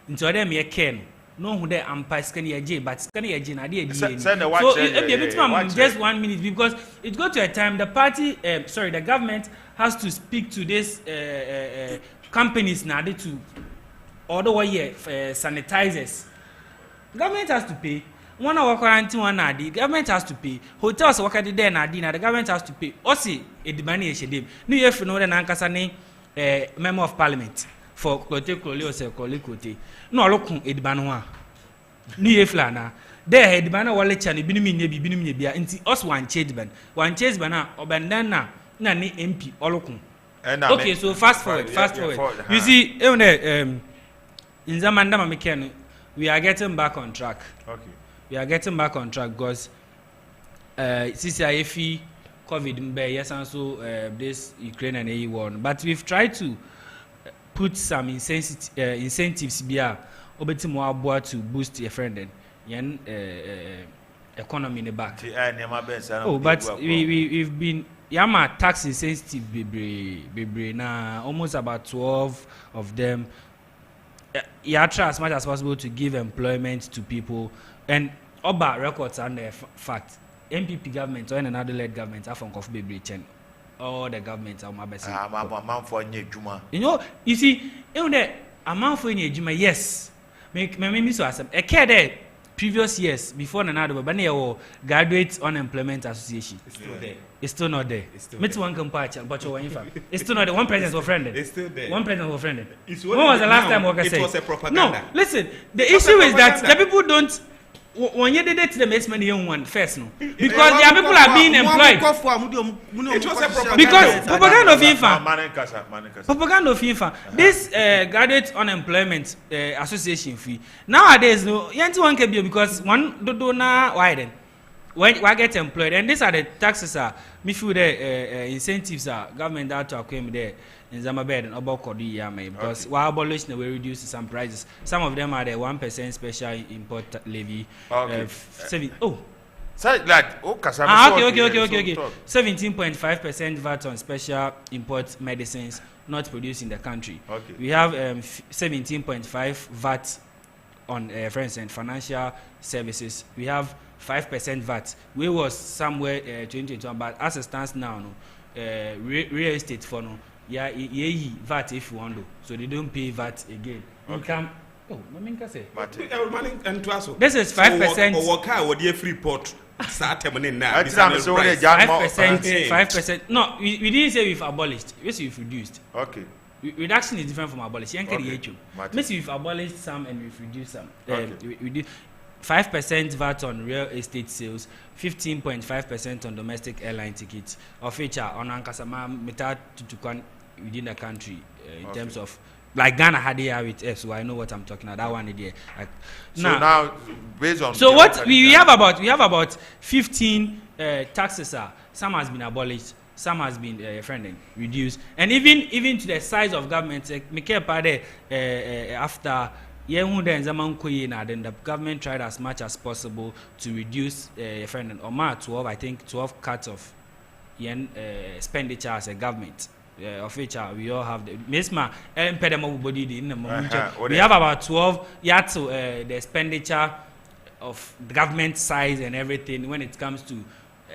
Speaker 2: nti o dem ye ken no hu de ampa scan ye je but scan ye je na de edi so ebia bitima just 1 minute because it go to a time the party the government has to speak to this companies na de to order what year sanitizers government has to pay one hour quarantine one na the government has to pay hotels work at there na the government has to pay osi edibani ehedem no yefu no na ankasa ne member of parliament for kote kole o se kole kote no olokun edibano ho a no yefla na there edibano wale cha ne binum nye bia nti os one change ban na obandan na ne MP olokun Okay,
Speaker 9: so fast forward. You see, in Zamanda Mamiken, we are getting back on track.
Speaker 2: Okay.
Speaker 9: We are getting back on track because CCIFE, COVID, yes, and so this Ukraine and EU war. But we've tried to put some incentives here to boost your friend and economy in the back. Oh, but we've been Yama tax insensitive bebre na almost about 12 of them. You try as much as possible to give employment to people, and Oba records and the fact MPP government or another led government are from Coffee Bebre Chen. All the governments are my best. You know, you see, a month for Juma, yes. Make me so as a care there. Previous years, before another, but now graduate unemployment association.
Speaker 8: It's still there.
Speaker 9: It's still not there.
Speaker 8: It's still
Speaker 9: there. One compare, but you're one fact. It's still not there. One president was friended.
Speaker 8: It's still there.
Speaker 9: One president was friended.
Speaker 8: When
Speaker 9: was the last time Walker said?
Speaker 8: It was a propaganda.
Speaker 9: No, listen. The issue is that the people don't. When you did it to the makes many young one first, no, because their people are being employed.
Speaker 8: It was a propaganda.
Speaker 9: Because propaganda of infant. Propaganda of infant. This graduate unemployment association fee nowadays, no, one can be because one do na widen. When I get employed, and these are the taxes me feel the incentives government that to acquire there in Zamabed and about Kodi Yame because while abolishing we reduce some prices. Some of them are the 1% special import levy.
Speaker 2: Okay.
Speaker 9: So
Speaker 2: like
Speaker 9: okay. 17.5% VAT on special import medicines not produced in the country.
Speaker 2: Okay.
Speaker 9: We have 17.5 VAT on for instance financial services. We have 5% VAT. We was somewhere 2021, but as it stands now, no, real estate for no, VAT if you want to, so they don't pay VAT again. Income. Oh, say. This is 5%.
Speaker 8: Or what the free port.
Speaker 9: 5%. No, we didn't say we've abolished. We say we've reduced.
Speaker 2: Okay.
Speaker 9: Reduction is different from abolition.
Speaker 2: Okay.
Speaker 9: Maybe we've abolished some and we've reduced some.
Speaker 2: Okay.
Speaker 9: We do 5% VAT on real estate sales, 15.5% on domestic airline tickets, of which are on Ankasama Meta to within the country in terms of like Ghana had here with F, so I know what I'm talking about. That one idea. Like,
Speaker 2: now based on
Speaker 9: so what we have about 15 taxes. Some has been abolished, some has been reduced, and even to the size of government. After. Then the government tried as much as possible to reduce 12 cuts of expenditure as a government. Of which we all have the we have about 12 the expenditure of the government size and everything when it comes to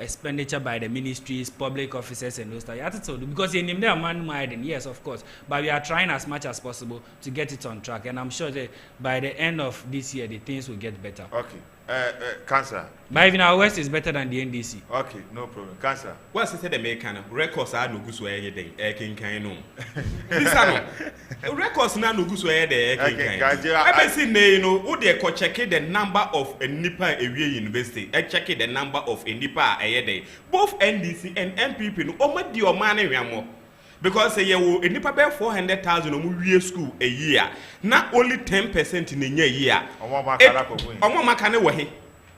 Speaker 9: expenditure by the ministries, public officers, and those stuff. Because in them man, yes, of course, but we are trying as much as possible to get it on track, and I'm sure that by the end of this year, the things will get better.
Speaker 2: Okay. Cancer.
Speaker 9: But even our West is better than the NDC.
Speaker 2: Okay, no problem. Cancer.
Speaker 8: What's the American records are no good so day? Records now no good so day. I see who they could check the number of a Nipa area university. I check the number of a Nipa a day. Both NDC and MPP no omo di o man because a year in Nipa 400,000 year school a year. Not only 10% in a year.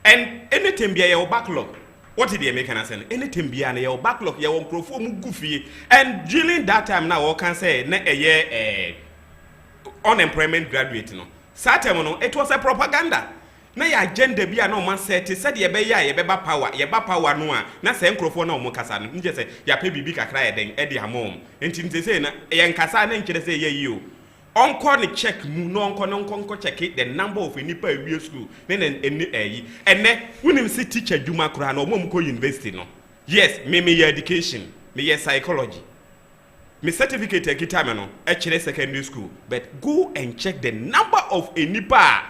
Speaker 8: And anything be a backlog. What did the American say? Anything be a backlog, you won't perform goofy. And during that time now, I can say a year unemployment graduate. No, Saturday, it was a propaganda. Na ya agenda bi na man set said ye be ya ye beba power no a na se nkrofo na omukasa no nje se ya pe bibi kakra ye den e di amom enti se na ye nkasa na nkire se ye yi o onko ne check mu no onko check the number of nipa awie school ne eni eyi ene wonim se teacher dwuma kura na omom ko university no yes me education me psychology me certificate ekita me no e kire secondary school but go and check the number of nipa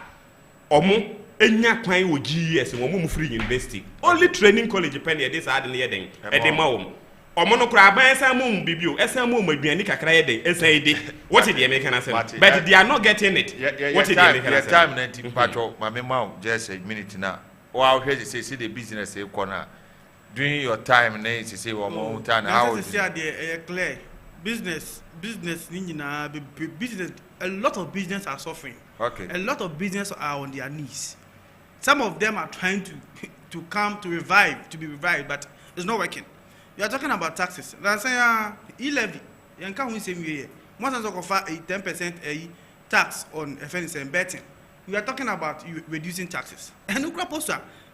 Speaker 8: omo enya kwan wo GS wo mu free university only training college pen here this hard near den e dey ma wo omo no kura ban san mu bibio esan mu maduani kakra ye den esan ide what did the American say but they are not getting it what did the American say
Speaker 2: time 19 patro ma me ma just a minute na wa hwe say the business e kona during your time na say wo mo time how
Speaker 7: is it clear business business, a lot of business are suffering.
Speaker 2: Okay.
Speaker 7: A lot of business are on their knees. Some of them are trying to come to be revived, but it's not working. You are talking about taxes. That's say e-levy. You can't say me. Once I offer a 10% tax on FNS and betting, we are talking about reducing taxes. And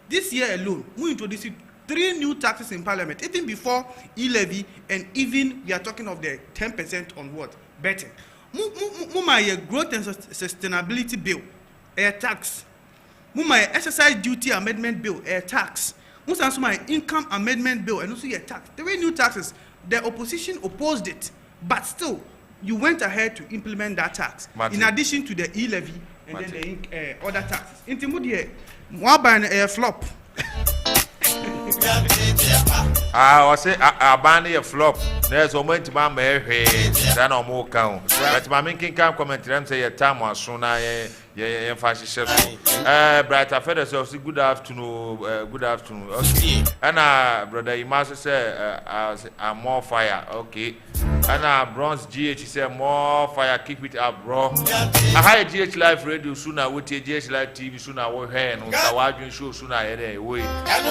Speaker 7: this year alone, we introduced 3 new taxes in Parliament, even before e-levy, and even we are talking of the 10% on what? Betting. My growth and sustainability bill, a tax. My exercise duty amendment bill, a tax. My income amendment bill, and also a tax. 3 new taxes. The opposition opposed it, but still, you went ahead to implement that tax. In addition to the e-levy and then the other taxes. Intimidate, one by a flop.
Speaker 2: I say I ban a flop. There's a moment my may than or more count. But my making can comment and say a time was soon. Yeah, fashion. Bright Feathers, also good afternoon. Good afternoon. Okay. And brother, you must say, I'm more fire. Okay. And Bronze GH said, more fire, keep it up, bro. A high GH Live Radio sooner, with GH Live TV sooner, we're here, and we're show sooner, away.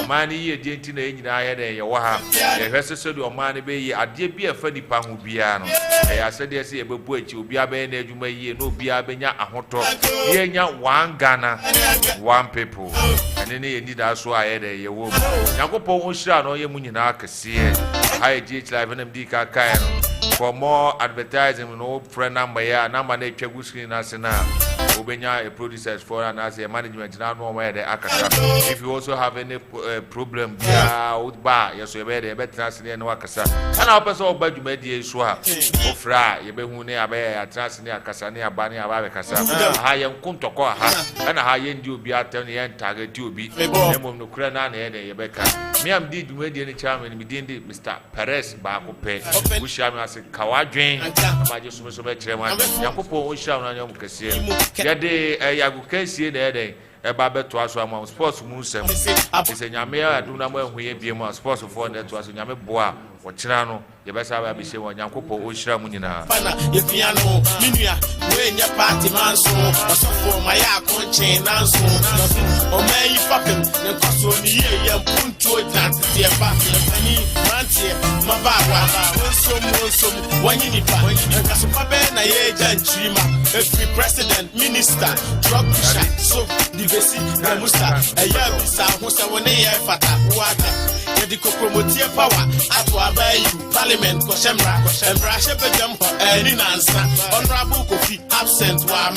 Speaker 2: Money, Gentina, I had a Waha. The rest of your money be a dear beer for the Pamubiano. I said, yes, a boat, you'll be a band, you may no be a benya a hot top. Here, one Ghana, one people. And then you need us why a woman. Yanko Shah, no, your Munina, see high GH Live and MD Kakaino. For more advertising, no friend number here, number they check with screen as now. Ubenya a producers for and as a management now know where the Akasa. If you also have any problem, with bar, yes, you better transfer and Wakasa. And our person about you made the swap. Ofra, you be hune a transfer Casania Bani Abacasa. I am Kuntoko, and a high end you be at the end target you be. Name no Crana and Yebeka. Me am did with any charm and within the Mr. Perez Baco Pay, which I am as a Kawadrin, I just so much. Yakopo, which shall not know Cassia. Yade yagu kesi na ede e ba beto aso am sports mu nsem ise nyame aduna mo ehwe bie mu sports for na to aso nyame boa wo kira no ye be sa ba be she wo nyankopo o hira mu nyina
Speaker 1: bana ye fia no minua we nya party man so osofo ma ya konche na so o mai papem ne kwaso ni ye punto dance tie ba ani mantie mabawa wonsom wanyi nipa nkaso pa be na ye janchima every president minister drug pusher so divesi na musta eya bisa ho se woni ye fata waka ye di ko promote power ato abayi parliament ko shemra shebedam ho ni nansa honorable Kofi absent wa